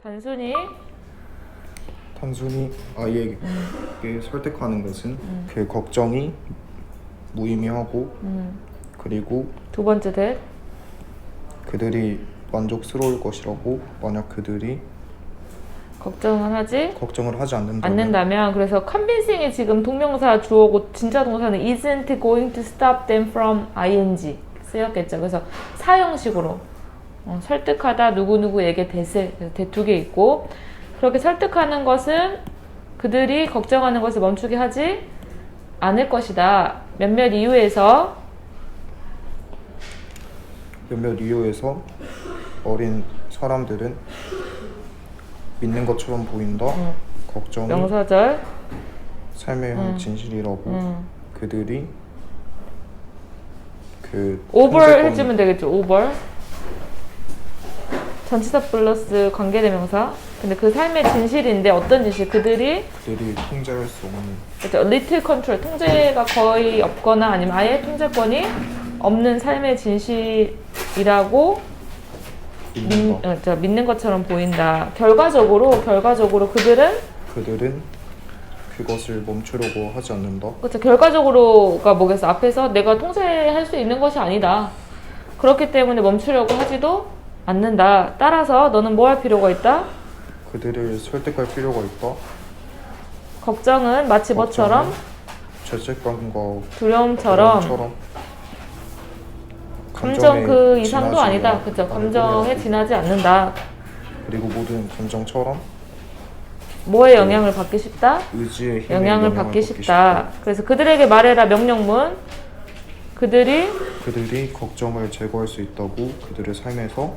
단순히 아이에게 설득하는 것은 그 걱정이 무의미하고 그리고 두 번째 that 그들이 만족스러울 것이라고 만약 그들이 걱정을 하지 않는다면 그래서 convincing이 지금 동명사 주어고 진짜 동사는 isn't going to stop them from ing 쓰였겠죠. 그래서 사형식으로 설득하다 누구누구에게 대 두 개 있고 그렇게 설득하는 것은 그들이 걱정하는 것을 멈추게 하지 않을 것이다. 몇몇 이유에서 어린 사람들은 믿는 것처럼 보인다. 걱정이 명사절 삶의 진실이라고 그들이 그 over 통제권- 해주면 되겠죠. over 전치사 플러스 관계대명사. 근데 그 삶의 진실인데 어떤 진실? 그들이 통제할 수 없는 그렇죠. little control 통제가 거의 없거나 아니면 아예 통제권이 없는 삶의 진실이라고 믿는 것처럼 보인다. 결과적으로 그들은 그것을 멈추려고 하지 않는다. 그렇죠. 결과적으로가 뭐겠어? 앞에서 내가 통제할 수 있는 것이 아니다. 그렇기 때문에 멈추려고 하지도 않는다. 따라서 너는 뭐 할 필요가 있다? 그들을 설득할 필요가 있다. 걱정은 마치 뭐처럼? 죄책감과 두려움처럼 감정 그 이상도 아니다. 그렇죠. 감정에 지나지 않는다. 그리고 모든 감정처럼 뭐에 영향을 받기 쉽다? 의지의 힘에 영향을 받기 쉽다. 그래서 그들에게 말해라 명령문. 그들이 걱정을 제거할 수 있다고 그들의 삶에서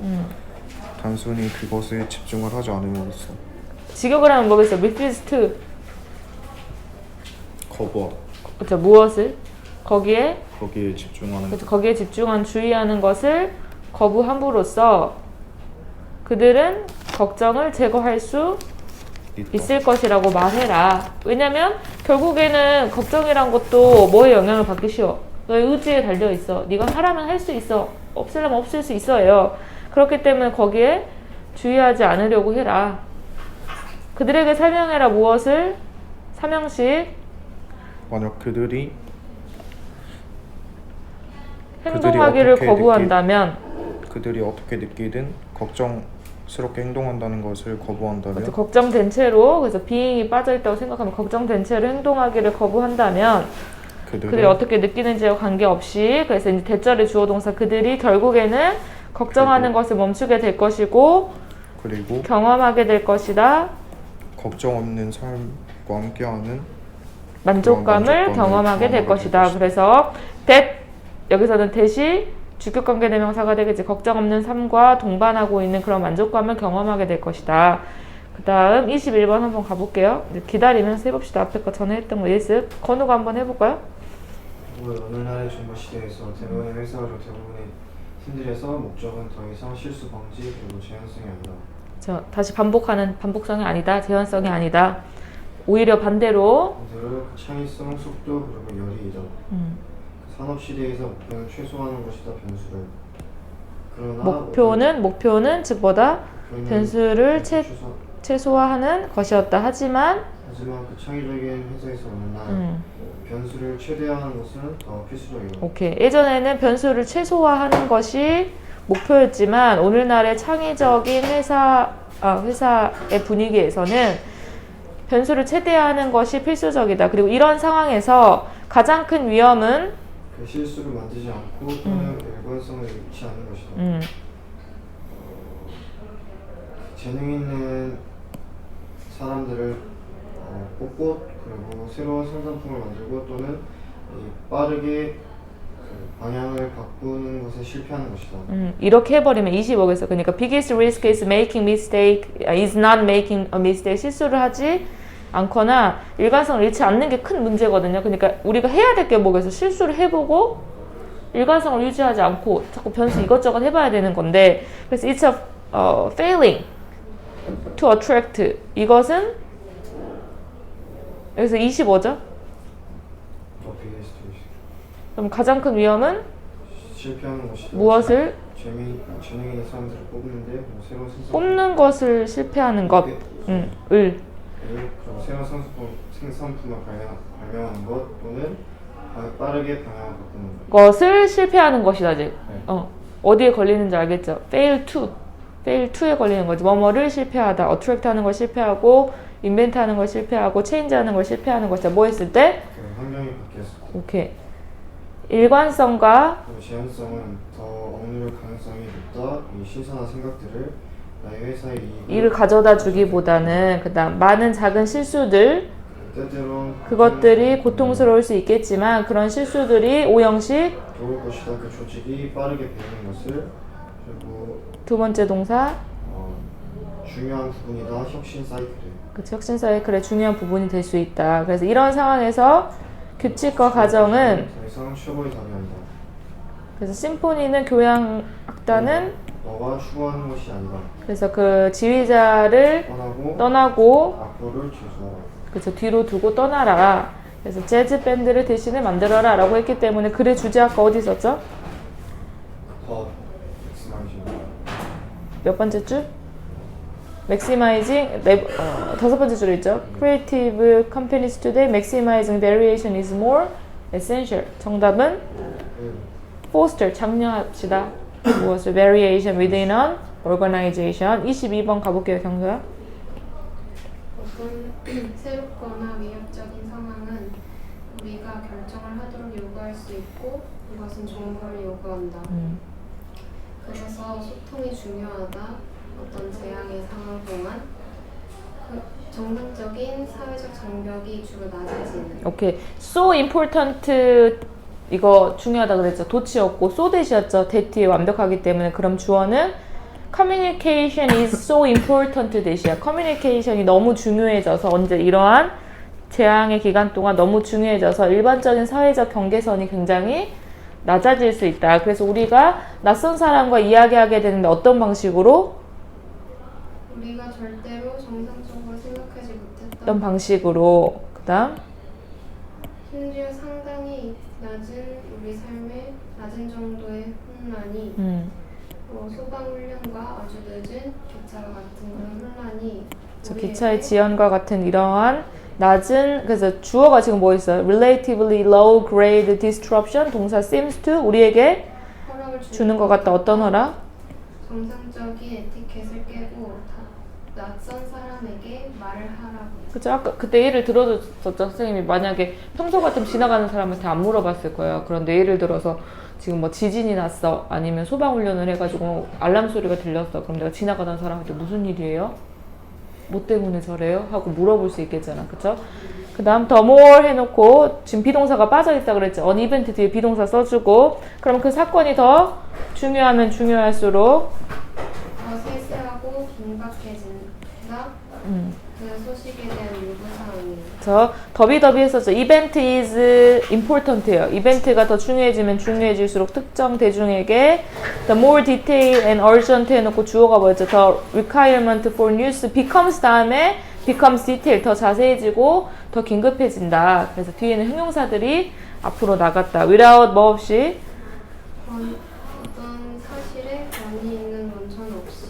단순히 그것에 집중을 하지 않으면 있어. 직역을 하면 뭐겠어? refuse to. 거부하다. 그렇죠. 무엇을? 거기에 집중하는 그렇죠. 거기에 집중한 주의하는 것을 거부함으로써 그들은 걱정을 제거할 수 있을 것이라고 말해라. 왜냐면 결국에는 걱정이란 것도 뭐에 영향을 받기 쉬워? 너의 의지에 달려 있어. 네가 하라면 할 수 있어. 없으려면 없을 수 있어요. 그렇기 때문에 거기에 주의하지 않으려고 해라. 그들에게 설명해라. 무엇을? 삼형식. 만약 그들이 행동하기를 거부한다면 그들이 어떻게 느끼든 걱정스럽게 행동한다는 것을 거부한다면 그렇죠. 걱정된 채로 그래서 being이 빠져있다고 생각하면 걱정된 채로 행동하기를 거부한다면 그들이 어떻게 느끼는지와 관계없이 그래서 이제 대절의 주어 동사 그들이 결국에는 걱정하는 것을 멈추게 될 것이고 그리고 경험하게 될 것이다. 걱정 없는 삶과 함께하는 만족감을 경험하게 될 것이다. 그래서 that 여기서는 that이 주격관계대명사가 되겠지. 걱정 없는 삶과 동반하고 있는 그런 만족감을 경험하게 될 것이다. 그 다음 21번 한번 가볼게요. 기다리면서 해봅시다. 앞에 거 전에 했던 거 예습. 건우가 한번 해볼까요? 오늘날의 정보 시대에서 대부분의 회사가 대부분의 팀들에서 목적은 더 이상 실수 방지 그리고 재현성이 아니다. 다시 반복성이 아니다. 재현성이 아니다. 오히려 반대로 그 창의성, 속도 그리고 열의이다. 산업 시대에서 목표는 최소화하는 것이다. 변수를. 목표는 즉 뭐다? 변수를 최소화하는 것이었다. 하지만 그 창의적인 회사에서 오늘날 변수를 최대화하는 것은 더 필수적이다. 오케이. 예전에는 변수를 최소화하는 것이 목표였지만 오늘날의 창의적인 회사의 분위기에서는 변수를 최대화하는 것이 필수적이다. 그리고 이런 상황에서 가장 큰 위험은 그 실수를 만들지 않고 또는 일관성을 잃지 않는 것이다. 재능 있는 사람들을 뽑고 그리고 새로운 생산품을 만들고 또는 빠르게 방향을 바꾸는 것에 실패하는 것이다. 이렇게 해버리면 25겠어. 그러니까 biggest risk is making mistake, is not making a mistake. 실수를 하지 않거나 일관성을 잃지 않는 게 큰 문제거든요. 그러니까 우리가 해야 될 게 뭐겠어? 실수를 해보고 일관성을 유지하지 않고 자꾸 변수 이것저것 해봐야 되는 건데 그래서 it's a failing to attract 이것은 여기서 25죠? 그럼 가장 큰 위험은 실패하는 것이다. 무엇을? 재능 있는 사람들을 뽑는데 새로운 생산 뽑는 것을 실패하는 것. 을. 그리고 새로운 생산품을 발명하는 것 또는 빠르게 방향을 바꾸는 것. 것을 실패하는 것이다. 즉. 네. 어디에 걸리는지 알겠죠? fail to에 걸리는 거지. 뭐뭐를 실패하다. attract 하는 걸 실패하고 invent 하는 걸 실패하고 change 하는 걸 실패하는 것이다. 뭐 했을 때? 환경이 바뀌었을 때. 오케이. 일관성과 그리고 제한성은 더 억누를 가능성이 높다. 이 신선한 생각들을 나의 회사의 이를 가져다 주기보다는 그다음 많은 작은 실수들 때때론 그것들이 고통스러울 수 있겠지만 그런 실수들이 오형식 좋을 것이다. 그 조직이 빠르게 배우는 것을 그리고 두 번째 동사 중요한 부분이다. 혁신 사이클에. 그치, 혁신 사이클의 중요한 부분이 될 수 있다. 그래서 이런 상황에서 규칙과 가정은 더 이상 최고의 답이 아니다. 그래서 심포니는 교향악단은 너가 추구하는 것이 아니다. 그래서 그 지휘자를 떠나고 악보를 제수하라. 그래서 뒤로 두고 떠나라. 그래서 재즈 밴드를 대신에 만들어라 라고 했기 때문에 글의 주제 아까 어디 있었죠? 몇 번째 줄? Maximizing 다섯 번째 줄에 있죠. Creative companies today maximizing variation is more essential. 정답은 foster 장려합시다. 무엇을 variation within an organization. 22번 가볼게요, 경서야. 어떤 새롭거나 위협적인 상황은 우리가 결정을 하도록 요구할 수 있고 이것은 정보를 요구한다. 그래서 소통이 중요하다. 어떤 재앙의 상황 동안 정상적인 사회적 장벽이 주로 낮아지는. 오케이. So important 이거 중요하다 그랬죠. 도치였고 so that이었죠. that이 완벽하기 때문에 그럼 주어는 communication is so important that이야. communication이 너무 중요해져서 언제 이러한 재앙의 기간 동안 너무 중요해져서 일반적인 사회적 경계선이 굉장히 낮아질 수 있다. 그래서 우리가 낯선 사람과 이야기하게 되는데 어떤 방식으로? 우리가 절대로 정상적으로 생각하지 못했던 어떤 방식으로? 그 다음 심지어 상당히 낮은 우리 삶의 낮은 정도의 혼란이 소방훈련과 아주 늦은 기차와 같은 그런 혼란이 기차의 지연과 같은 이러한 낮은 그래서 주어가 지금 뭐 있어요? relatively low grade disruption 동사 seems to 우리에게 허락을 주는 것 같다. 어떤 허락? 정상적인 에티켓을 깨고 낯선 사람에게 말을 하라고. 그쵸? 아까 그때 예를 들어줬었죠. 선생님이 만약에 평소 같으면 지나가는 사람한테 안 물어봤을 거예요. 그런데 예를 들어서 지금 뭐 지진이 났어. 아니면 소방훈련을 해가지고 알람 소리가 들렸어. 그럼 내가 지나가던 사람한테 무슨 일이에요? 뭐 때문에 저래요? 하고 물어볼 수 있겠잖아. 그쵸? 그 다음 더 more 해놓고 지금 비동사가 빠져있다 그랬죠. on event 뒤에 비동사 써주고 그럼 그 사건이 더 중요하면 중요할수록 더 세세하고 긴박해진다. 그 소식에 대한 요구사항이에요. 저 더비더비 했었죠. Event is important예요. 이벤트가 더 중요해지면 중요해질수록 특정 대중에게 the more detailed and urgent 해놓고 주어가 뭐였죠? The requirement for news becomes 다음에 becomes detailed 더 자세해지고 더 긴급해진다. 그래서 뒤에는 형용사들이 앞으로 나갔다. without 뭐 없이 어떤 사실에 권위 있는 원천 없이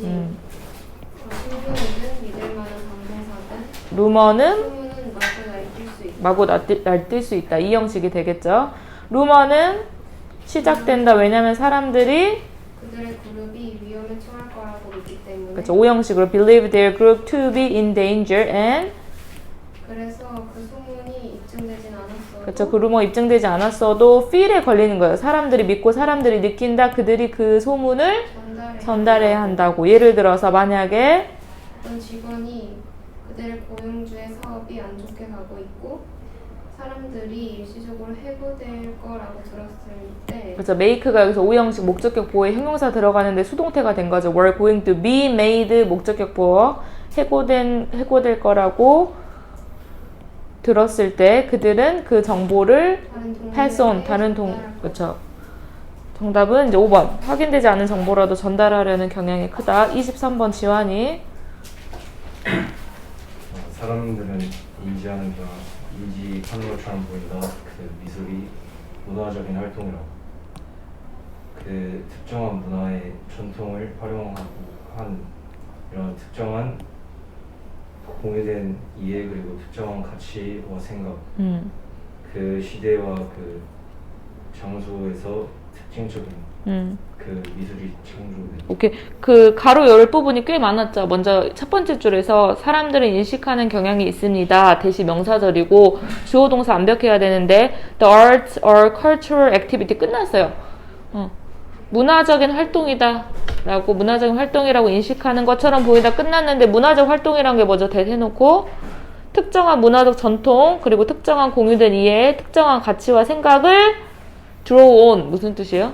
신빙이든 믿을 만한 방송사든 루머는 소문은 마구 날뛸 수 있다. 마구 날뛸 수 있다. 이 형식이 되겠죠. 루머는 시작된다. 왜냐면 사람들이 그들의 그룹이 위험에 처할 거라고 믿기 때문에. 그렇죠. O 형식으로 believe their group to be in danger and 그래서 그 소문이 입증되진 않았어도. 그렇죠. 그 루머 입증되지 않았어도 feel에 걸리는 거예요. 사람들이 믿고 사람들이 느낀다. 그들이 그 소문을 전달해야 한다고. 예를 들어서 만약에 어떤 직원이 그들의 고용주의 사업이 안 좋게 가고 있고 사람들이 일시적으로 해고될 거라고 들었을 때 그렇죠. make가 여기서 O 형식 목적격 보호에 형용사 들어가는데 수동태가 된 거죠. were going to be made 목적격 보호 해고될 거라고 들었을 때 그들은 그 정보를 pass on 그렇죠. 정답은 이제 5번. 확인되지 않은 정보라도 전달하려는 경향이 크다. 23번 지환이 사람들은 인지하는 거 인지하는 것처럼 보인다. 그 미술이 문화적인 활동이라고. 그 특정한 문화의 전통을 활용하고 한 이런 특정한 공유된 이해 그리고 특정한 가치와 생각 그 시대와 그 장소에서 특징적인 그 미술이 창조된 오케이. 그 가로 열을 부분이 꽤 많았죠. 먼저 첫 번째 줄에서 사람들은 인식하는 경향이 있습니다. 대시 명사절이고 주어 동사 완벽해야 되는데 the arts or cultural activity 끝났어요. 문화적인 활동이다 라고 문화적인 활동이라고 인식하는 것처럼 보이다 끝났는데 문화적 활동이란 게 먼저 대해놓고 특정한 문화적 전통 그리고 특정한 공유된 이해 특정한 가치와 생각을 draw on 무슨 뜻이에요?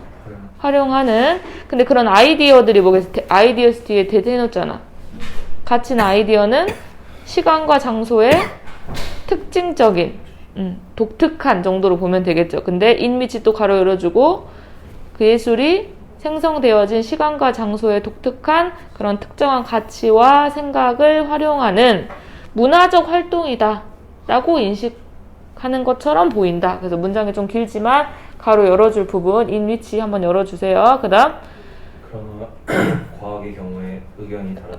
활용하는. 근데 그런 아이디어들이 뭐겠어? 아이디어스 뒤에 대해놓잖아. 가치나 아이디어는 시간과 장소의 특징적인 독특한 정도로 보면 되겠죠. 근데 인위치 또 가로 열어주고 그 예술이 생성되어진 시간과 장소의 독특한 그런 특정한 가치와 생각을 활용하는 문화적 활동이다 라고 인식하는 것처럼 보인다. 그래서 문장이 좀 길지만 가로 열어줄 부분 인위치 한번 열어주세요. 그 다음 그러나 과학의 경우에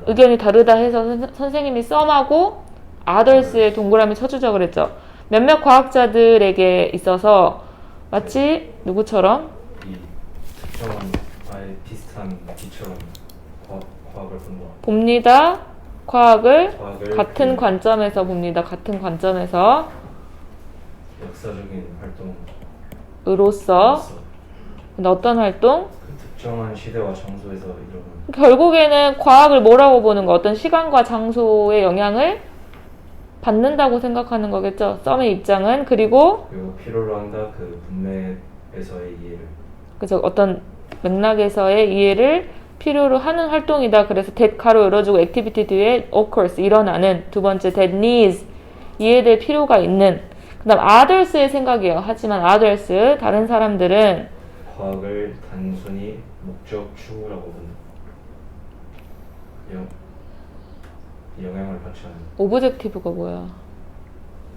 의견이 다르다 해서 선생님이 썸하고 others에 동그라미 쳐주자 그랬죠. 몇몇 과학자들에게 있어서 마치 누구처럼 이 특정한 아예 비슷한 기처럼 과학을 본다. 봅니다. 과학을 같은 그 관점에서 봅니다. 같은 관점에서 역사적인 으로써 활동으로서 근데 어떤 활동? 그 특정한 시대와 장소에서 이루어진 결국에는 과학을 뭐라고 보는 거? 어떤 시간과 장소의 영향을 받는다고 생각하는 거겠죠. 썸의 입장은. 그리고 필요로 한다 그 문맥에서의 이해를 그죠. 어떤 맥락에서의 이해를 필요로 하는 활동이다. 그래서 that 가로 열어주고 activity 뒤에 occurs 일어나는. 두 번째 that needs 이해될 필요가 있는. 그 다음 others의 생각이에요. 하지만 others 다른 사람들은 과학을 단순히 목적 추구라고 본다. 영향을 받지 않는 오브젝티브가 뭐야?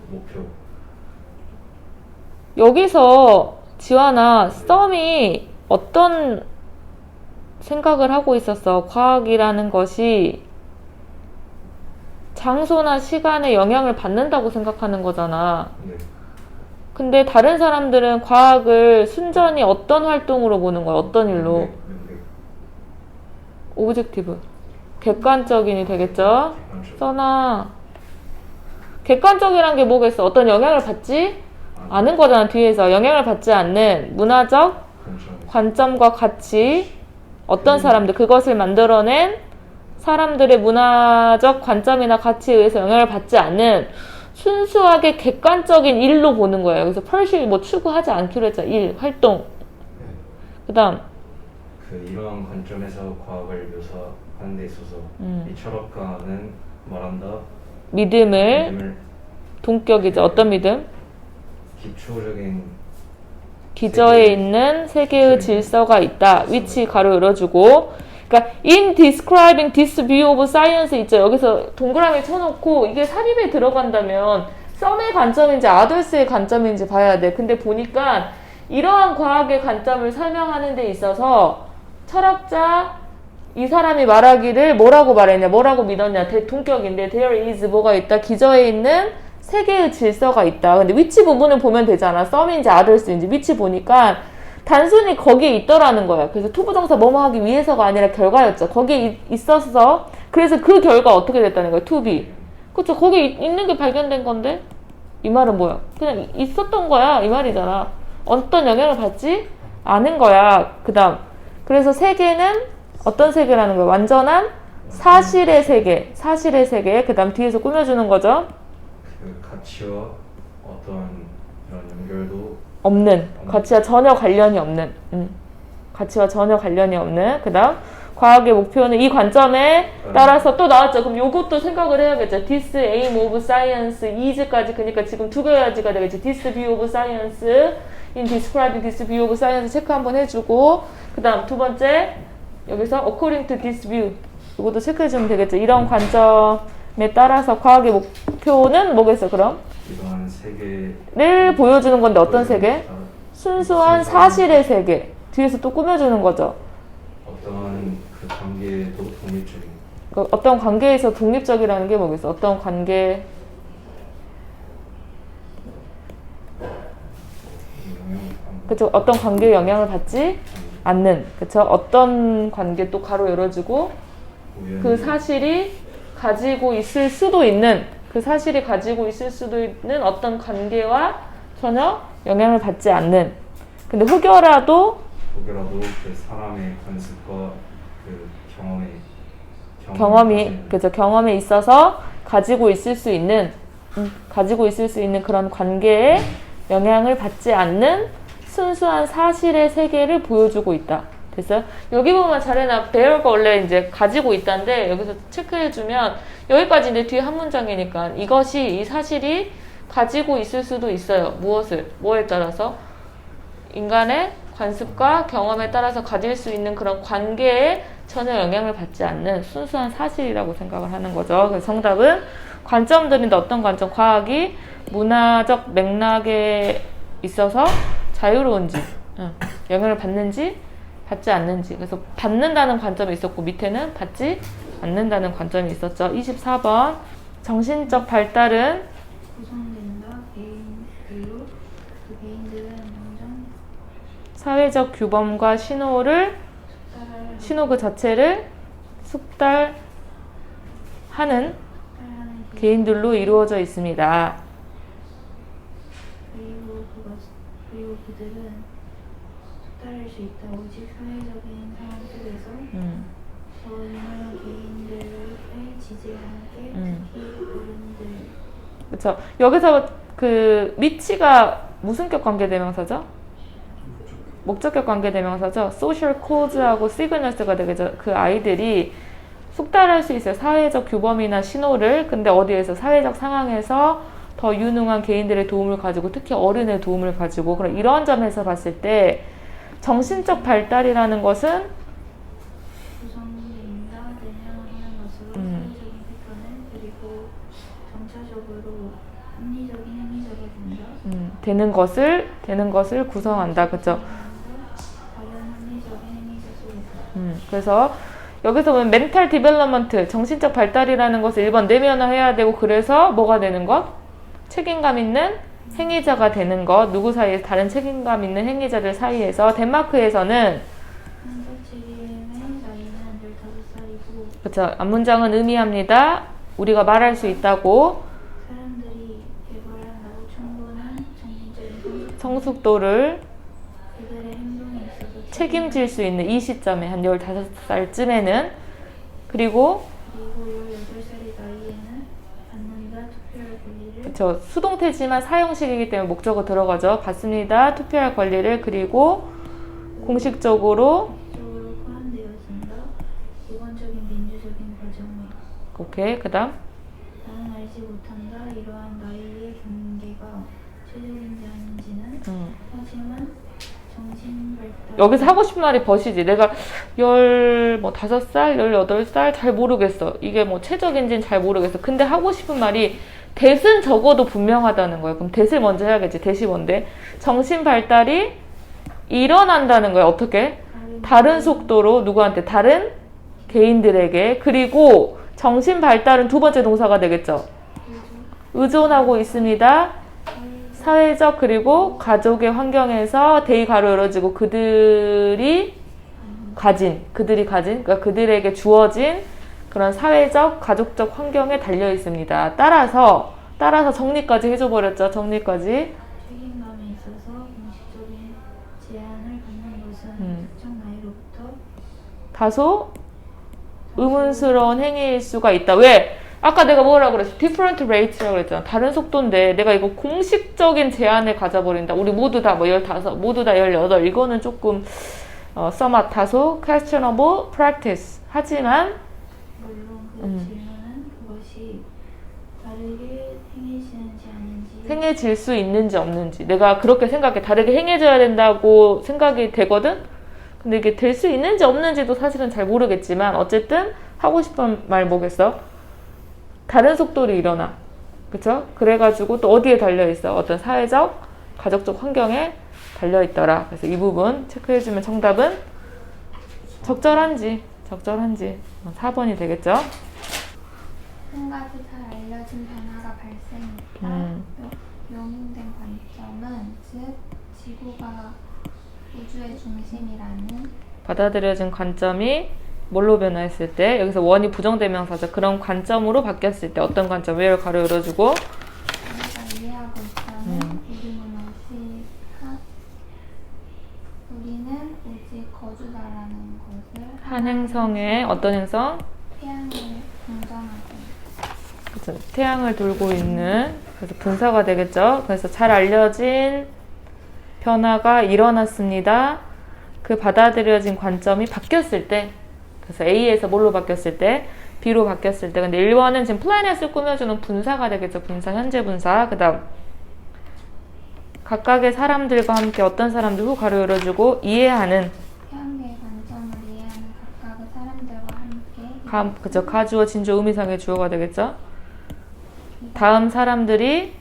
목표. 여기서 지환아 썸이 어떤 생각을 하고 있었어? 과학이라는 것이 장소나 시간에 영향을 받는다고 생각하는 거잖아. 네. 근데 다른 사람들은 과학을 순전히 어떤 활동으로 보는 거야? 어떤 일로? 네. 오브젝티브. 객관적인이 되겠죠? 객관적. 써놔. 객관적이란 게 뭐겠어? 어떤 영향을 받지 않은 거잖아. 뒤에서 영향을 받지 않는 문화적 관점과 가치 어떤 사람들 그것을 만들어낸 사람들의 문화적 관점이나 가치에 의해서 영향을 받지 않는 순수하게 객관적인 일로 보는 거예요. 그래서 펄시 뭐 추구하지 않기로 했잖아. 일, 활동. 그 다음 이러한 관점에서 과학을 묘사하는 데 있어서 이 철학가는 말한다. 믿음을 동격이죠. 어떤 믿음? 기초적인 기저에 있는 세계의 질서가 있다. 위치 가로 열어주고 그러니까 in describing this view of science 있죠. 여기서 동그라미 쳐놓고 이게 삽입에 들어간다면 썸의 관점인지 others의 관점인지 봐야 돼. 근데 보니까 이러한 과학의 관점을 설명하는 데 있어서 철학자 이 사람이 말하기를 뭐라고 말했냐 뭐라고 믿었냐 동격인데 there is 뭐가 있다 기저에 있는 세계의 질서가 있다. 근데 위치 부분을 보면 되잖아. 썸인지 others인지 위치 보니까 단순히 거기에 있더라는 거야. 그래서 투부정사 뭐뭐 하기 위해서가 아니라 결과였죠. 거기에 있었어. 그래서 그 결과 어떻게 됐다는 거야. to be. 그쵸. 거기에 있는 게 발견된 건데 이 말은 뭐야. 그냥 있었던 거야. 이 말이잖아. 어떤 영향을 받지 않은 거야. 그 다음 그래서 세계는 어떤 세계라는 거야. 완전한 사실의 세계. 사실의 세계. 그 다음 뒤에서 꾸며주는 거죠. 그 가치와 어떤 이런 연결도 없는. 가치와 전혀 관련이 없는. 가치와 전혀 관련이 없는. 그 다음 과학의 목표는 이 관점에 따라서 또 나왔죠. 그럼 요것도 생각을 해야겠죠. This aim of science is까지 그러니까 지금 두 가지가 되겠죠. This view of science in describing this view of science 체크 한번 해주고 그 다음 두 번째 여기서 according to this view 이것도 체크해주면 되겠죠. 이런 관점에 따라서 과학의 목표는 뭐겠어 그럼? 이러한 세계를 를 보여주는 건데 어떤 세계? 순수한 사실의 세계. 뒤에서 또 꾸며주는 거죠. 어떤 그 관계도 독립적인 그러니까 어떤 관계에서 독립적이라는 게 뭐겠어? 어떤 관계 그쵸? 어떤 관계에 영향을 받지 않는 그쵸? 어떤 관계 또 가로 열어주고 그 사실이 가지고 있을 수도 있는 그 사실이 가지고 있을 수도 있는 어떤 관계와 전혀 영향을 받지 않는 근데 혹여라도 그 사람의 관습과 그 경험에 있어서 가지고 있을 수 있는 그런 관계에 영향을 받지 않는 순수한 사실의 세계를 보여주고 있다. 됐어요? 여기 보면 잘해놔. 배열가 원래 이제 가지고 있다인데 여기서 체크해주면 여기까지 이제 뒤에 한 문장이니까 이 사실이 가지고 있을 수도 있어요. 뭐에 따라서? 인간의 관습과 경험에 따라서 가질 수 있는 그런 관계에 전혀 영향을 받지 않는 순수한 사실이라고 생각을 하는 거죠. 그래서 정답은 관점들인데 어떤 관점? 과학이 문화적 맥락에 있어서 자유로운지, 영향을 받는지, 받지 않는지. 그래서 받는다는 관점이 있었고 밑에는 받지 않는다는 관점이 있었죠. 24번 정신적 발달은 구성된다. 개인별로 그 개인들은 완전 사회적 규범과 신호 그 자체를 숙달하는 개인들로 이루어져 있습니다. 그리고 그들은 따를 수 있다. 오직 사회적인 상황 속에서 더 유명한 개인들의 지지하게 특히 어른들. 그렇죠. 여기서 그 미치가 무슨 격 관계대명사죠? 목적격 관계대명사죠. 소셜 코즈하고 시그널스가 되겠죠. 그 아이들이 숙달할 수 있어요. 사회적 규범이나 신호를. 근데 어디에서? 사회적 상황에서 더 유능한 개인들의 도움을 가지고 특히 어른의 도움을 가지고 그런 이런 점에서 봤을 때 정신적 발달이라는 것은 구성된다. 대명하는 것으로 사회적인 패턴을 그리고 점차적으로 합리적인 행위자가 된다. 되는 것을 구성한다. 그렇죠? 과연 합리적인 행위자 속에서 그래서 여기서 보면 멘탈 디벨롭먼트, 정신적 발달이라는 것을 1번 내면화해야 되고 그래서 뭐가 되는 것? 책임감 있는 행위자가 되는 것. 누구 사이에서? 다른 책임감 있는 행위자들 사이에서. 덴마크에서는 한국책임의 나이는 15살이고 그렇죠. 앞문장은 의미합니다. 우리가 말할 수 있다고 사람들이 개발한다고 충분한 정신적인 성숙도를 그들의 행동에 있어서 책임질 수 있는 이 시점에 한 15살쯤에는 그리고 18살의 나이에는 받는다. 투표할 권리를 그쵸. 수동태지만 사형식이기 때문에 목적어 들어가죠. 받습니다. 투표할 권리를. 그리고 공식적으로 적으로 포함되어진다. 기본적인 민주적인 과정에 오케이. 그 다음 나는 알지 못한다. 이러한 나이의 경계가 최적인지 아닌지는 하지만 정신발달 여기서 하고 싶은 말이 벗이지. 내가 15살, 18살 잘 모르겠어. 이게 뭐 최적인지는 잘 모르겠어. 근데 하고 싶은 말이 대은 적어도 분명하다는 거예요. 그럼 대을 먼저 해야겠지. 대이 뭔데? 정신 발달이 일어난다는 거예요. 어떻게? 다른 속도로 누구한테? 다른 개인들에게. 그리고 정신 발달은 두 번째 동사가 되겠죠. 의존하고 있습니다. 사회적 그리고 가족의 환경에서 대의 가로 열어지고 그들이 가진 그러니까 그들에게 주어진 그런 사회적 가족적 환경에 달려 있습니다. 따라서 정리까지 해줘버렸죠. 정리까지. 책임감에 있어서 공식적인 제한을 갖는 것은 특정 나이로부터 다소 의문스러운 행위일 수가 있다. 왜? 아까 내가 뭐라고 그랬어? different rates라고 그랬잖아. 다른 속도인데 내가 이거 공식적인 제한을 가져버린다. 우리 모두 다 15, 모두 다 18. 이거는 조금 somewhat 다소 questionable practice. 하지만 물론 그 질문은 그것이 다르게 행해지는지 아닌지 행해질 수 있는지 없는지. 내가 그렇게 생각해. 다르게 행해져야 된다고 생각이 되거든? 근데 이게 될 수 있는지 없는지도 사실은 잘 모르겠지만 어쨌든 하고 싶은 말 뭐겠어? 다른 속도로 일어나. 그쵸? 그래가지고 또 어디에 달려있어? 어떤 사회적, 가족적 환경에 달려있더라. 그래서 이 부분 체크해주면 정답은 적절한지 4번이 되겠죠? 한 가지 잘 알려진 변화가 발생했다. 용인된 관점은 즉 지구가 우주의 중심이라는 받아들여진 관점이 뭘로 변화했을 때 여기서 원이 부정대명사죠. 그런 관점으로 바뀌었을 때 어떤 관점? where 가로 열어주고 우리가 이해하고 있다는 우리는 오직 거주자라는 것을 한 행성의 어떤 행성? 태양을 공전하고 그렇죠. 태양을 돌고 있는 그래서 분사가 되겠죠. 그래서 잘 알려진 변화가 일어났습니다. 그 받아들여진 관점이 바뀌었을 때 그래서 A에서 뭘로 바뀌었을 때 B로 바뀌었을 때 근데 1번은 지금 플래닛을 꾸며주는 분사가 되겠죠. 분사, 현재 분사. 그 다음 각각의 사람들과 함께 어떤 사람들 후 가로 열어주고 이해하는 태양계의 관점을 이해하는 각각의 사람들과 함께 그죠. 가주어, 진주어, 의미상의 주어가 되겠죠. 다음 사람들이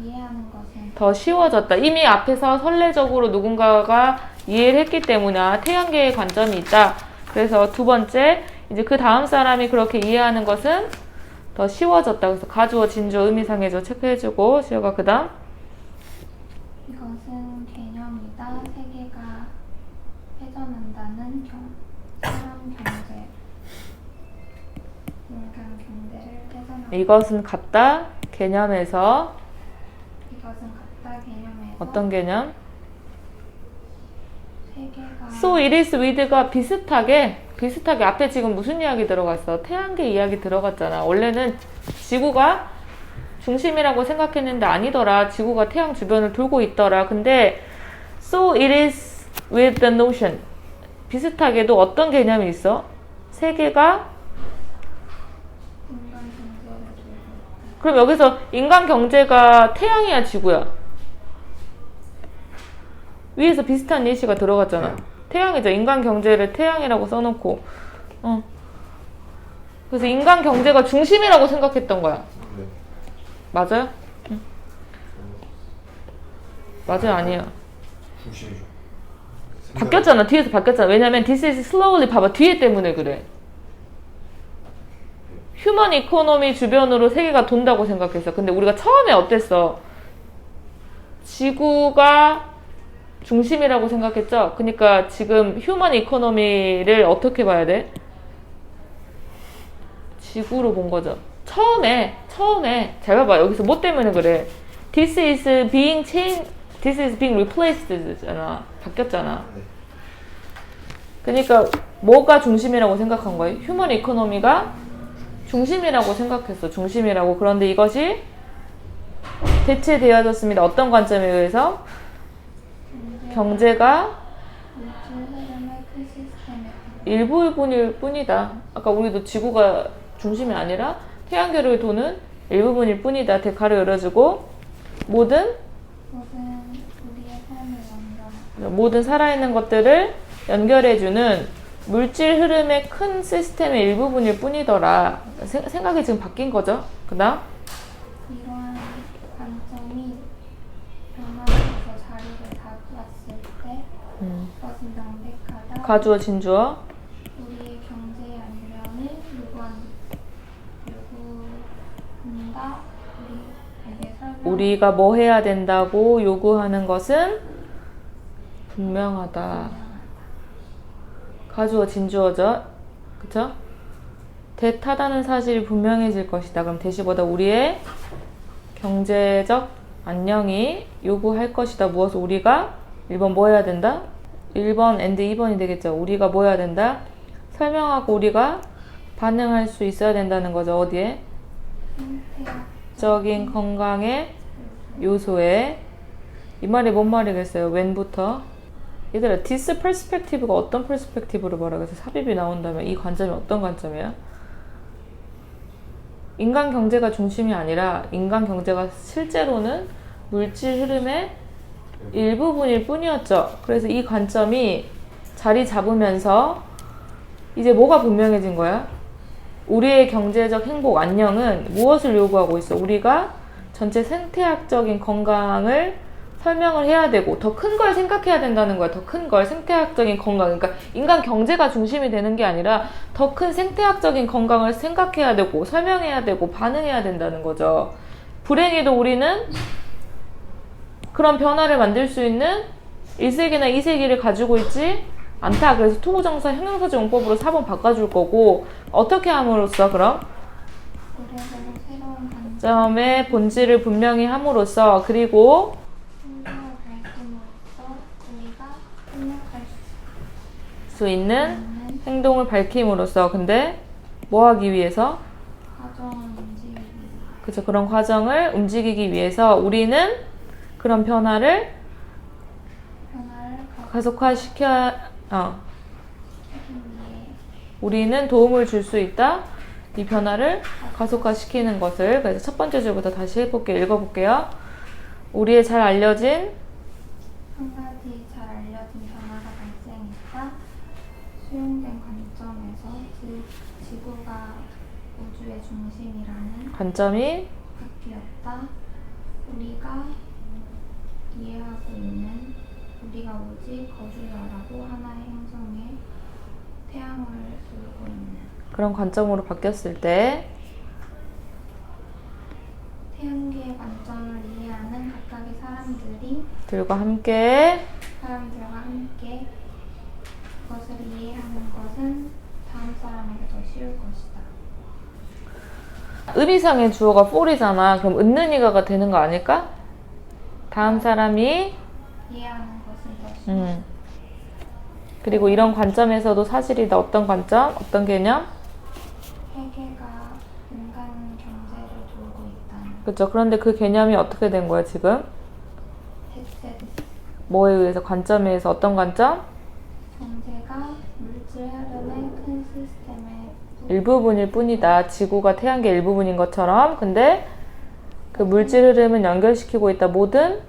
이해하는 것은 더 쉬워졌다. 이미 앞에서 선례적으로 누군가가 이해를 했기 때문에 태양계의 관점이 있다. 그래서 두 번째 이제 그 다음 사람이 그렇게 이해하는 것은 더 쉬워졌다. 그래서 가주어, 진주어, 의미상의 주어 체크해주고 시어가 그 다음 이것은 개념이다. 세계가 회전한다는 사람 경제 인간 경제를 회전한다. 이것은 같다. 개념에서 이것은 같다. 개념에서 어떤 개념? 세계가 So it is with가 비슷하게 앞에 지금 무슨 이야기 들어갔어? 태양계 이야기 들어갔잖아. 원래는 지구가 중심이라고 생각했는데 아니더라. 지구가 태양 주변을 돌고 있더라. 근데 so it is with the notion. 비슷하게도 어떤 개념이 있어? 세계가 인간 경제를 들고 그럼 여기서 인간 경제가 태양이야 지구야? 위에서 비슷한 예시가 들어갔잖아. 태양이죠. 인간 경제를 태양이라고 써놓고 그래서 인간 경제가 중심이라고 생각했던 거야. 네. 맞아요? 응. 맞아요? 아니에요? 중심이죠. 바뀌었잖아. 뒤에서 바뀌었잖아. 왜냐면 this is slowly 봐봐. 뒤에 때문에 그래. 휴먼 이코노미 주변으로 세계가 돈다고 생각했어. 근데 우리가 처음에 어땠어? 지구가 중심이라고 생각했죠? 그러니까 지금 휴먼 이코노미를 어떻게 봐야 돼? 지구로 본 거죠. 처음에 잘 봐봐. 여기서 뭐 때문에 그래? This is being replaced잖아. 바뀌었잖아. 네. 그러니까 뭐가 중심이라고 생각한 거예요? 휴먼 이코노미가 중심이라고 생각했어. 중심이라고. 그런데 이것이 대체되어졌습니다. 어떤 관점에 의해서? 경제가 우주 흐름의 큰 시스템에 일부분일 뿐이다. 아까 우리도 지구가 중심이 아니라 태양계를 도는 일부분일 뿐이다. 대가로 열어주고 모든 우리의 삶을 연결하고 모든 살아있는 것들을 연결해주는 물질 흐름의 큰 시스템의 일부분일 뿐이더라. 생각이 지금 바뀐 거죠. 그 다음 이러한 관점이 변화해서 자리를 잡았을 때 그것은 명백하다. 가주어 진주어 우리의 경제의 안녕을 요구한다. 우리에게 설명. 우리가 뭐 해야 된다고 요구하는 것은 분명하다. 가주어 진주어죠. 그쵸? 대타다는 사실이 분명해질 것이다. 그럼 대시보다 우리의 경제적 안녕이 요구할 것이다. 무엇을 우리가 1번 뭐 해야 된다? 1번 and 2번이 되겠죠. 우리가 뭐 해야 된다? 설명하고 우리가 반응할 수 있어야 된다는 거죠. 어디에? 적인 건강의 요소에 이 말이 뭔 말이겠어요? when부터? 얘들아, this perspective가 어떤 perspective로 말하고 해서 삽입이 나온다면 이 관점이 어떤 관점이야? 인간 경제가 중심이 아니라 인간 경제가 실제로는 물질 흐름의 일부분일 뿐이었죠. 그래서 이 관점이 자리 잡으면서 이제 뭐가 분명해진 거야? 우리의 경제적 행복, 안녕은 무엇을 요구하고 있어? 우리가 전체 생태학적인 건강을 설명을 해야 되고 더 큰 걸 생각해야 된다는 거야. 더 큰 걸, 생태학적인 건강. 그러니까 인간 경제가 중심이 되는 게 아니라 더 큰 생태학적인 건강을 생각해야 되고 설명해야 되고 반응해야 된다는 거죠. 불행히도 우리는 그런 변화를 만들 수 있는 1세기나 2세기를 가지고 있지 않다. 그래서 투구정사 형용사적 용법으로 4번 바꿔줄 거고 어떻게 함으로써 그럼? 오래되고 새로운 관점의 본질을 분명히 함으로써 그리고 행동을 밝힘으로써 우리가 협력할 수 있는 있는 행동을 밝힘으로써 근데 뭐 하기 위해서? 과정을 움직이기 그쵸. 그런 과정을 움직이기 위해서 우리는 그런 변화를 가속화시켜 우리는 도움을 줄 수 있다. 이 변화를 가속화시키는 것을. 그래서 첫 번째 줄부터 다시 해볼게요. 읽어볼게요. 우리의 잘 알려진 한 가지 잘 알려진 변화가 발생했다. 수용된 관점에서 즉 지구가 우주의 중심이라는 관점이 바뀌었다. 우리가 이해하고 있는 우리가 오직 거주자라고 하나의 행성에 태양을 돌고 있는 그런 관점으로 바뀌었을 때 태양계의 관점을 이해하는 각각의 사람들과 들과 함께 함께 그것을 이해하는 것은 다음 사람에게 더 쉬울 것이다. 의미상의 주어가 for이잖아. 그럼 은는이가가 되는 거 아닐까? 다음 사람이 이해하는 것은 더 쉬울 그리고 이런 관점에서도 사실이다. 어떤 관점? 어떤 개념? 세계가 인간 경제를 돌고 있다는 그렇죠. 그런데 그 개념이 어떻게 된 거야 지금? 대체됐다. 뭐에 의해서? 관점에 의해서 어떤 관점? 경제가 물질 흐름의 큰 시스템의 일부분일 뿐이다. 지구가 태양계 일부분인 것처럼. 근데 그 물질 흐름은 연결시키고 있다. 모든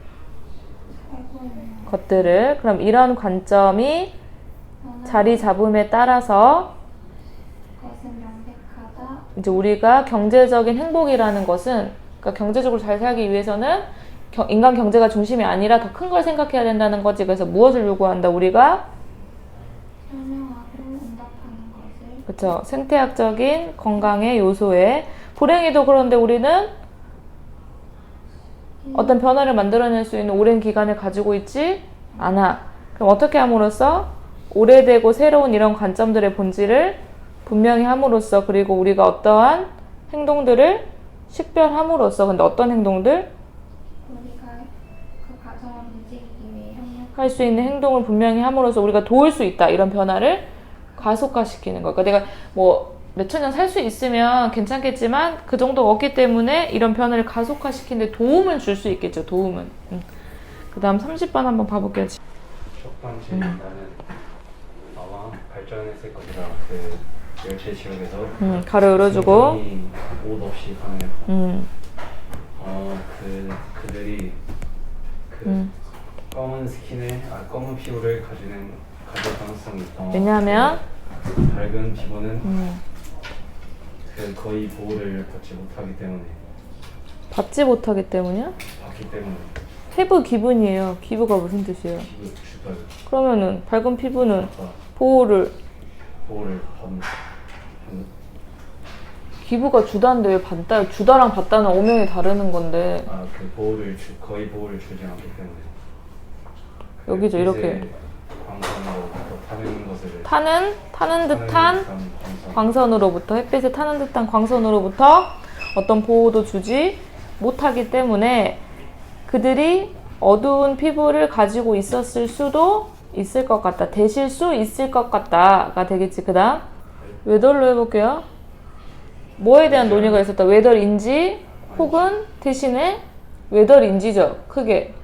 살고 있는 것들을. 그럼 이런 관점이 자리 잡음에 따라서 것은 명백하다. 이제 우리가 경제적인 행복이라는 것은 그러니까 경제적으로 잘 살기 위해서는 인간 경제가 중심이 아니라 더 큰 걸 생각해야 된다는 거지. 그래서 무엇을 요구한다? 우리가 설명하고 응답하는 것을 그렇죠. 생태학적인 건강의 요소에 불행히도 그런데 우리는 어떤 변화를 만들어낼 수 있는 오랜 기간을 가지고 있지 않아. 그럼 어떻게 함으로써 오래되고 새로운 이런 관점들의 본질을 분명히 함으로써 그리고 우리가 어떠한 행동들을 식별함으로써 근데 어떤 행동들? 우리가 그 과정을 움직이기 위해 할 수 있는 행동을 분명히 함으로써 우리가 도울 수 있다. 이런 변화를 가속화시키는 거. 그러니까 내가 뭐 몇천 년 살 수 있으면 괜찮겠지만 그 정도가 없기 때문에 이런 변화를 가속화시키는데 도움은 줄 수 있겠죠. 도움은. 그 다음 30번 한번 봐볼게요. 첫 번째 나는 아마 발전했을 것이다. 그 열체 지역에서 가로 열어주고 생존이 옷 없이 가능했다. 그들이 그 검은 스킨에 검은 피부를 가질 가능성이 있다. 왜냐하면 밝은 피부는 그 거의 보호를 받지 못하기 때문에 받지 때문에 피부 기분이에요. 기부가 무슨 뜻이에요? 피부 주달 그러면은 밝은 피부는 보호를 받는 기부가 주다인데 왜 받다? 주다랑 받다는 오명이 다르는 건데 그 거의 보호를 주지 않기 때문에 여기죠. 이렇게 광선으로 타는 것을 타는 듯한 광선으로부터 햇빛에 타는 듯한 광선으로부터 어떤 보호도 주지 못하기 때문에 그들이 어두운 피부를 가지고 있었을 수도 있을 것 같다. 되실 수 있을 것 같다가 되겠지. 그 다음 웨더로 해볼게요. 뭐에 대한 논의가 있었다. 웨더인지 혹은 대신에 웨더인지죠. 크게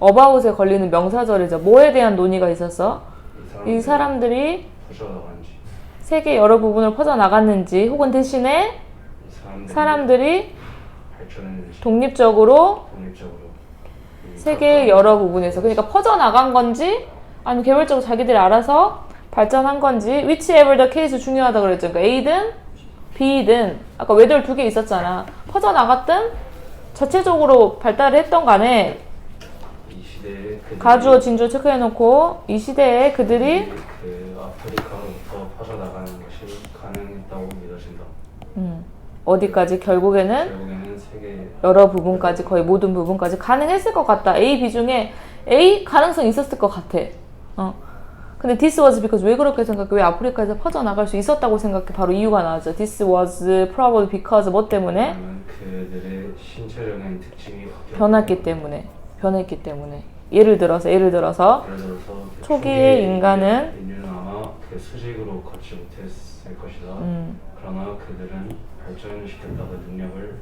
어바웃에 걸리는 명사절이죠. 뭐에 대한 논의가 있었어? 이 사람들이 세계 여러 부분을 퍼져나갔는지 혹은 대신에 사람들이 독립적으로 세계의 여러 부분에서 그러니까 퍼져나간 건지 아니면 개별적으로 자기들이 알아서 발전한 건지 whichever the case 중요하다고 그랬죠. 그러니까 A든 B든 아까 웨더를 2개 있었잖아. 퍼져나갔든 자체적으로 발달을 했던 간에 시대에 그들이 가주어 진주어 체크해놓고 이 시대에 그들이 그 아프리카로부터 퍼져나가는 것이 가능했다고 믿어진다. 어디까지 결국에는 결국에는 세계 여러 부분까지 거의 모든 부분까지 가능했을 것 같다. A, B 중에 A 가능성 있었을 것 같아. 근데 this was because 왜 그렇게 생각해? 왜 아프리카에서 퍼져나갈 수 있었다고 생각해? 바로 이유가 나왔죠. This was probably because 뭐 때문에? 왜냐하면 그들의 신체적인 특징이 변했기 때문에. 예를 들어서 예를 들어서 그 초기의 인간은 인류는 아마 그 수직으로 걷지 못했을 것이다. 그러나 그들은 발전시켰다가 능력을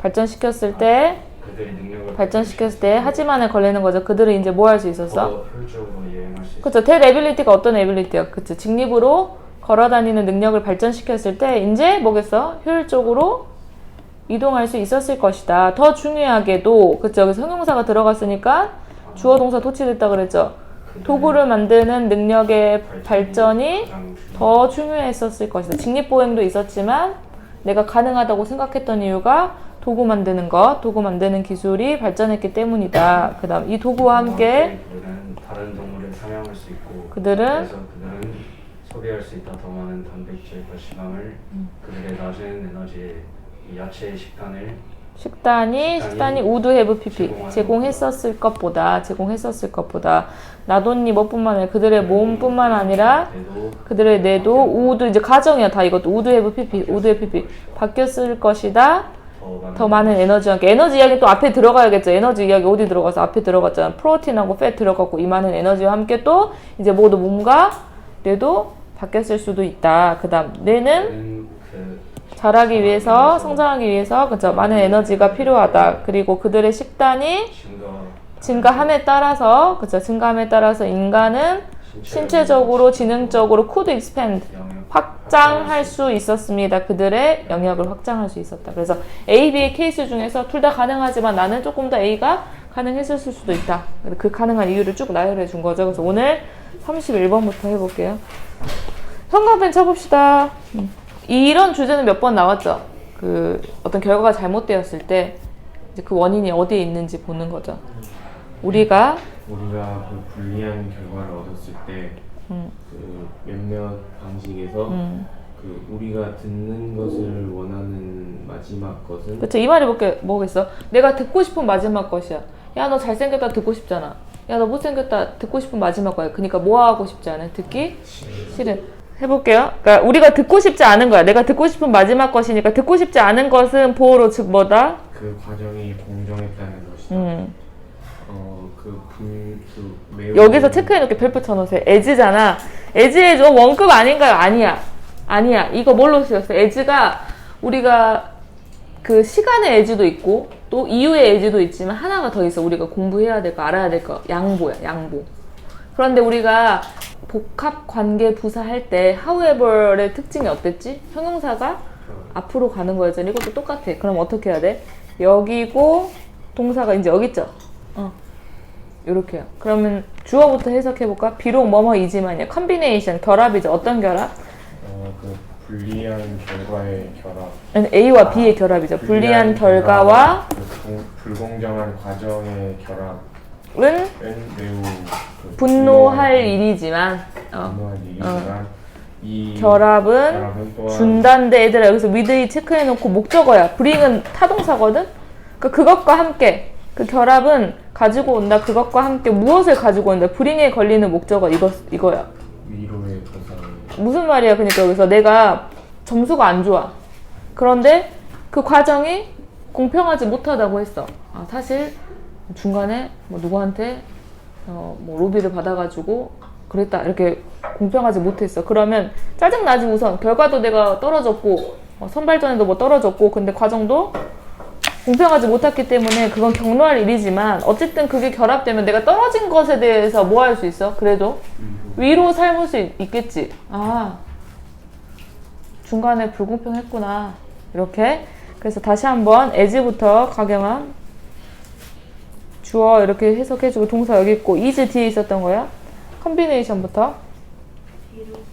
발전시켰을 때 그들이 능력을 발전시켰을 때 하지만에 걸리는 거죠. 그들은 이제 뭐 할 수 있었어? 더 효율적으로 여행할 수 있어. 그쵸. that ability가 어떤 ability야? 그쵸. 직립으로 걸어다니는 능력을 발전시켰을 때 이제 뭐겠어? 효율적으로 이동할 수 있었을 것이다. 더 중요하게도 그쵸. 여기서 형용사가 들어갔으니까 주어 동사 도치됐다 그랬죠. 도구를 만드는 능력의 발전이 가장 더 중요했었을 것이다. 직립보행도 있었지만 내가 가능하다고 생각했던 이유가 도구 만드는 기술이 발전했기 때문이다. 그 다음 이 도구와 함께 그들은 다른 동물을 사냥할 수 있고 그들은 그래서 그들은 소비할 수 있다 더 많은 단백질과 지방을 그들의 낮은 에너지에 이 야채의 식단이 would have pp 제공했었을 것보다 나돈니 뭐뿐만 아니라 그들의 몸뿐만 아니라 그들의 뇌도 would 이제 가정이야 다 이것도 would have pp 바뀌었을 것이다. 더 많은 에너지와 함께 에너지 이야기 또 앞에 들어가야겠죠. 에너지 이야기 어디 들어가서 앞에 들어갔잖아. 프로틴하고 팻 들어갔고 이 많은 에너지와 함께 또 이제 모두 몸과 뇌도 바뀌었을 수도 있다. 그 다음 뇌는 자라기 위해서 성장하기 위해서 그죠 많은 에너지가 필요하다. 그리고 그들의 식단이 증가함에 따라서 인간은 신체적으로 지능적으로 could expand 확장할 수 있었습니다. 그들의 영역을 확장할 수 있었다. 그래서 A, B의 케이스 중에서 둘 다 가능하지만 나는 조금 더 A가 가능했을 수도 있다. 그 가능한 이유를 쭉 나열해 준 거죠. 그래서 오늘 31번부터 해볼게요. 형광펜 쳐봅시다. 이런 주제는 몇 번 나왔죠. 그 어떤 결과가 잘못되었을 때 이제 그 원인이 어디에 있는지 보는 거죠. 우리가 그 불리한 결과를 얻었을 때 그 몇몇 방식에서 그 우리가 듣는 것을 원하는 마지막 것은 그쵸. 이 말이 뭐겠어? 내가 듣고 싶은 마지막 것이야. 야, 너 잘생겼다 듣고 싶잖아. 야, 너 못생겼다 듣고 싶은 마지막 거야. 그러니까 뭐 하고 싶지 않아? 듣기 싫은. 해볼게요. 그러니까 우리가 듣고 싶지 않은 거야. 내가 듣고 싶은 마지막 것이니까 듣고 싶지 않은 것은 보호로 즉 뭐다? 그 과정이 공정했다는 것이다. 매우 여기서 체크해놓게 별표 쳐놓으세요. as잖아. as에 좀 원급 아닌가요? 아니야. 이거 뭘로 쓰였어? as가 우리가 그 시간의 as도 있고 또 이유의 as도 있지만 하나가 더 있어. 우리가 공부해야 될 거 알아야 될 거 양보. 그런데 우리가 복합 관계 부사 할 때 however의 특징이 어땠지? 형용사가 앞으로 가는 거였잖아. 이것도 똑같아. 그럼 어떻게 해야 돼? 여기고 동사가 이제 여기 있죠? 요렇게요. 그러면 주어부터 해석해볼까? 비록 뭐뭐이지만이야. 컨비네이션, 결합이죠. 어떤 결합? 그 불리한 결과의 결합. 아니, A와 B의 결합이죠. 불리한 결과와 그 불공정한 과정의 결합은 매우 분노할 일이지만 이 결합은 또한 준다인데 얘들아 여기서 with이 체크해놓고 목적어야. bring은 타동사거든? 그러니까 그것과 함께 그 결합은 가지고 온다. 그것과 함께 무엇을 가지고 온다. bring에 걸리는 목적어 이거야. 위로의 보상. 무슨 말이야? 그러니까 여기서 내가 점수가 안 좋아. 그런데 그 과정이 공평하지 못하다고 했어. 사실 중간에 뭐 누구한테 뭐 로비를 받아가지고 그랬다. 이렇게 공평하지 못했어. 그러면 짜증나지 우선. 결과도 내가 떨어졌고 선발전에도 뭐 떨어졌고 근데 과정도 공평하지 못했기 때문에 그건 격노할 일이지만 어쨌든 그게 결합되면 내가 떨어진 것에 대해서 뭐 할 수 있어? 그래도 위로 삼을 수 있겠지. 중간에 불공평했구나. 이렇게. 그래서 다시 한번 as부터 가경함 주어 이렇게 해석해주고 동사 여기 있고 is 뒤에 있었던 거야. 컨비네이션부터 비록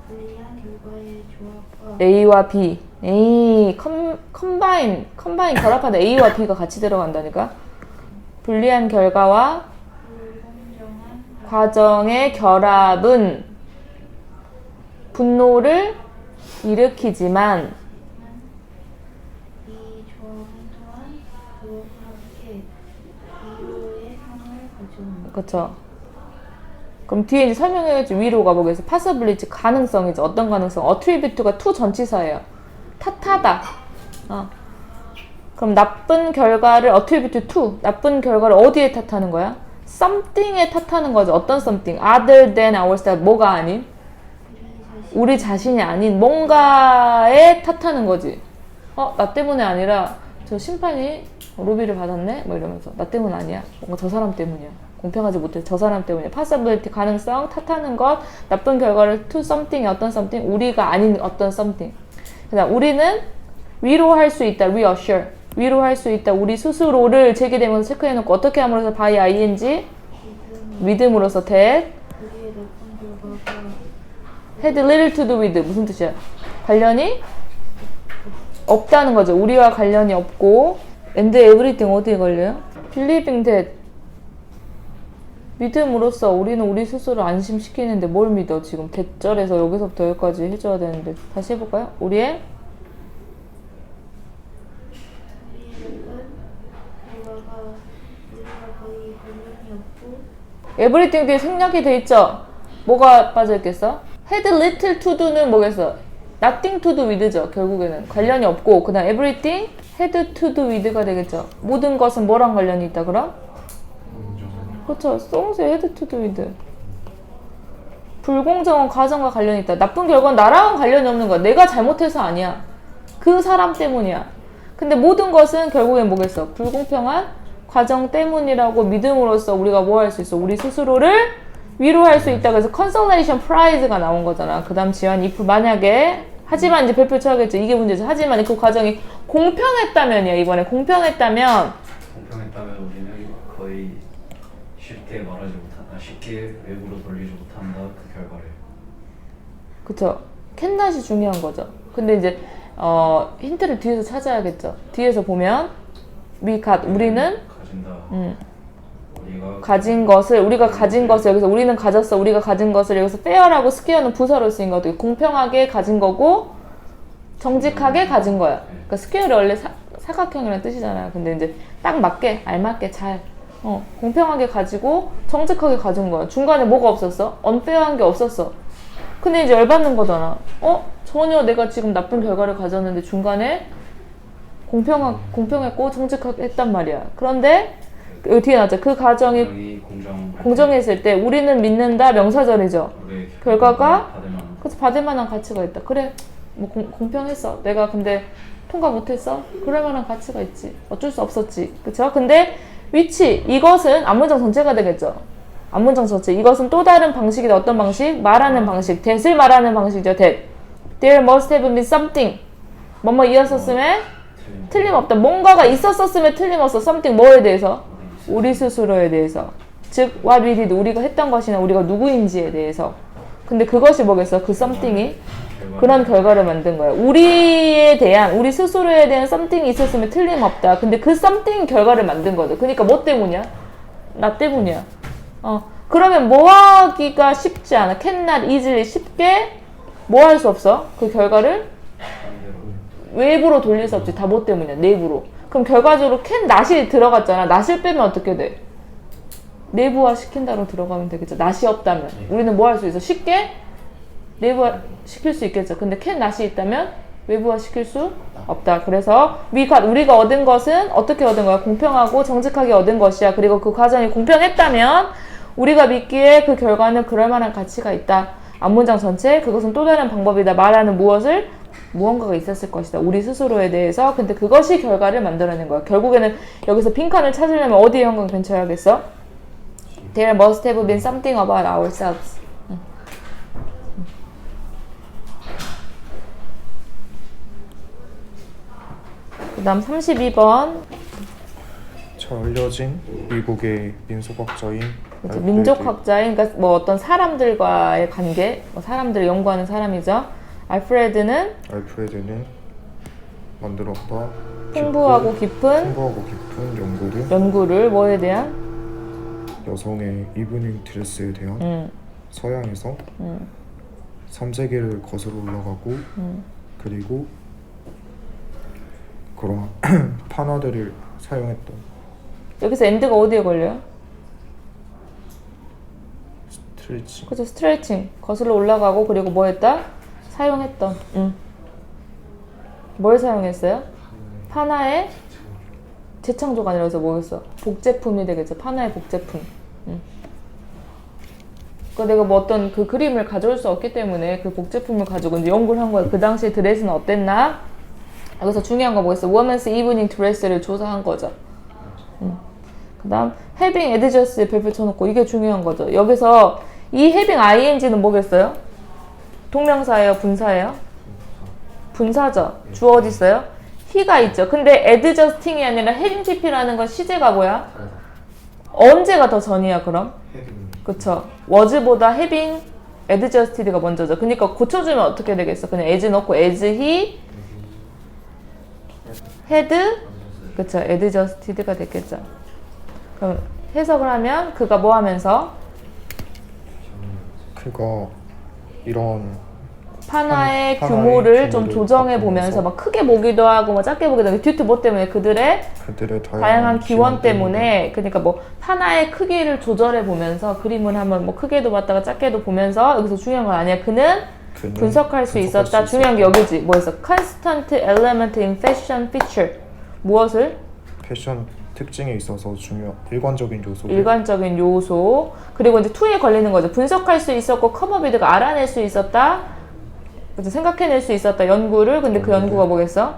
불리한 결과의 조합과 A와 B. 컴바인 결합하다 A와 B가 같이 들어간다니까. 불리한 결과와 불공정한 과정의 결합은 분노를 일으키지만 이 조합은 또한 그와 함께 위로의 상을 가져옵니다. 그쵸? 그럼 뒤에 이제 설명해야지. 위로가 뭐겠어? possibility 가능성이죠. 어떤 가능성? attribute가 to 전치사예요. 탓하다. 그럼 나쁜 결과를 attribute to, 나쁜 결과를 어디에 탓하는 거야? something에 탓하는 거죠. 어떤 something? other than ourselves. 뭐가 아닌? 우리 자신이 아닌 뭔가에 탓하는 거지. 나 때문에 아니라 저 심판이 로비를 받았네? 뭐 이러면서 나 때문 아니야. 뭔가 저 사람 때문이야. 공평하지 못해. 저 사람 때문이야. possibility 가능성, 탓하는 것, 나쁜 결과를 to something이 어떤 something? 우리가 아닌 어떤 something. 그다음 우리는 위로할 수 있다. reassure. 위로할 수 있다. 우리 스스로를 제기되면서 체크해놓고 어떻게 함으로써 by ing 믿음으로써 that 우리의 나쁜 결과가 had little to do with 무슨 뜻이야? 관련이 없다는 거죠. 우리와 관련이 없고 and everything 어디에 걸려요? believing that 믿음으로써 우리는 우리 스스로 안심시키는데 뭘 믿어? 지금 대절에서 여기서부터 여기까지 해줘야 되는데 다시 해볼까요? 우리의 결과가 우리가 거의 관련이 없고 everything 뒤에 생략이 돼 있죠? 뭐가 빠져있겠어? had little to do는 뭐겠어? nothing to do with죠. 결국에는 관련이 없고 그 다음 everything had to do with가 되겠죠. 모든 것은 뭐랑 관련이 있다 그럼? 그렇죠. 송수의 had to do with. 불공정한 과정과 관련이 있다. 나쁜 결과는 나랑은 관련이 없는 거야. 내가 잘못해서 아니야. 그 사람 때문이야. 근데 모든 것은 결국엔 뭐겠어? 불공평한 과정 때문이라고 믿음으로써 우리가 뭐 할 수 있어? 우리 스스로를 위로할 수 있다. 그래서 consolation prize가 나온 거잖아. 그 다음 지연 if 만약에 하지만 이제 별표 쳐야겠죠. 이게 문제죠. 하지만 그 과정이 공평했다면이야. 이번에 공평했다면 공평했다면 우리는 거의 쉽게 말하지 못한다. 쉽게 외부로 돌리지 못한다. 그 결과를. 그쵸. 캔낫이 중요한 거죠. 근데 이제 힌트를 뒤에서 찾아야겠죠. 뒤에서 보면 우리는 가진다. 우리가 가진 것을 우리가 가진 것을 여기서 우리는 가졌어. 우리가 가진 것을 여기서 fair하고 square는 부사로 쓰인 거 어떻게 공평하게 가진 거고 정직하게 가진 거야. 그러니까 square이 원래 사각형이라는 뜻이잖아요. 근데 이제 딱 맞게 알맞게 잘 공평하게 가지고 정직하게 가진 거야. 중간에 뭐가 없었어? unfair한 게 없었어. 근데 이제 열받는 거잖아. 전혀 내가 지금 나쁜 결과를 가졌는데 중간에 공평했고 정직하게 했단 말이야. 그런데 여기 뒤에 나왔죠. 그 과정이 공정했을 때 우리는 믿는다 명사절이죠. 결과가 그래서 받을 만한 가치가 있다. 그래 뭐 공평했어. 내가 근데 통과 못했어. 그럴 만한 가치가 있지. 어쩔 수 없었지. 그쵸? 근데 which 이것은 앞문장 전체가 되겠죠. 앞문장 전체. 이것은 또 다른 방식이다. 어떤 방식? 말하는 방식. that을 말하는 방식이죠. that. There must have been something. 뭐뭐 이었었음에 틀림없다. 뭔가가 있었었음에 틀림없어. something 뭐에 대해서? 우리 스스로에 대해서. 즉 what we did 우리가 했던 것이나 우리가 누구인지에 대해서. 근데 그것이 뭐겠어? 그 something이 그런 결과를 만든 거야. 우리에 대한 우리 스스로에 대한 something이 있었으면 틀림없다. 근데 그 something 결과를 만든 거죠. 그러니까 뭐 때문이야? 나 때문이야. 그러면 뭐 하기가 쉽지 않아. cannot easily 쉽게 뭐 할 수 없어? 그 결과를 외부로 돌릴 수 없지. 다 뭐 때문이야? 내부로. 그럼 결과적으로 not이 들어갔잖아. not을 빼면 어떻게 돼? 내부화 시킨다로 들어가면 되겠죠. not이 없다면. 우리는 뭐 할 수 있어? 쉽게 내부화 시킬 수 있겠죠. 근데 not이 있다면 외부화 시킬 수 없다. 그래서 우리가 얻은 것은 어떻게 얻은 거야? 공평하고 정직하게 얻은 것이야. 그리고 그 과정이 공평했다면 우리가 믿기에 그 결과는 그럴 만한 가치가 있다. 앞문장 전체 그것은 또 다른 방법이다. 말하는 무엇을? 무언가가 있었을 것이다. 우리 스스로에 대해서. 근데 그것이 결과를 만들어낸 거야. 결국에는 여기서 빈칸을 찾으려면 어디에 형광 펜 쳐야겠어? There must have been something about ourselves. 그 다음 32번. 잘 알려진 미국의 민속학자인 그렇죠. 민족학자인, 그러니까 뭐 어떤 사람들과의 관계, 사람들을 연구하는 사람이죠. 알프레드는 알프레드는 만들었다 풍부하고 깊은 풍부하고 깊은 연구를 뭐에 대한? 여성의 이브닝 드레스에 대한 서양에서 3세기를 거슬러 올라가고 그리고 그런 판화들을 사용했던 여기서 엔드가 어디에 걸려요? 스트레칭. 그죠, 스트레칭. 거슬러 올라가고 그리고 뭐 했다? 사용했던. 뭘 사용했어요? 판화의 재창조가 아니라 그래서 뭐였어? 복제품이 되겠죠. 판화의 복제품. 그러니까 내가 뭐 어떤 그 그림을 가져올 수 없기 때문에 그 복제품을 가지고 이제 연구를 한 거야. 그 당시에 드레스는 어땠나? 여기서 중요한 거 뭐겠어? Women's Evening Dress를 조사한 거죠. 그 다음 having adjusted 별표 쳐놓고 이게 중요한 거죠. 여기서 이 having ing는 뭐겠어요? 동명사예요? 분사예요? 분사죠. 주어 어디 있어요? he가 있죠. 근데 adjusting이 아니라 having pp라는 건 시제가 뭐야? 언제가 더 전이야 그럼? 그쵸. was보다 having adjusted가 먼저죠. 그러니까 고쳐주면 어떻게 되겠어? 그냥 as 넣고 as he had 그쵸. adjusted가 됐겠죠. 그럼 해석을 하면 그가 뭐 하면서? 그가 이런 판화의 판화의 규모를 좀 규모를 조정해 보면서 막 크게 보기도 하고 막 작게 보기도 하고 듀트 뭐 때문에 그들의 다양한 기원 때문에 그러니까 뭐 판화의 크기를 조절해 보면서 그림을 한번 뭐 크게도 봤다가 작게도 보면서 여기서 중요한 건 아니야. 그는 분석할 수 있었다. 중요한 게 여기지. 뭐였어? Constant element in fashion feature. 무엇을? 패션 특징에 있어서 일관적인 요소. 일관적인 요소. 그리고 이제 to에 걸리는 거죠. 분석할 수 있었고 커버비드가 알아낼 수 있었다. 그래서 생각해낼 수 있었다. 연구를. 근데 그 연구가 뭐겠어?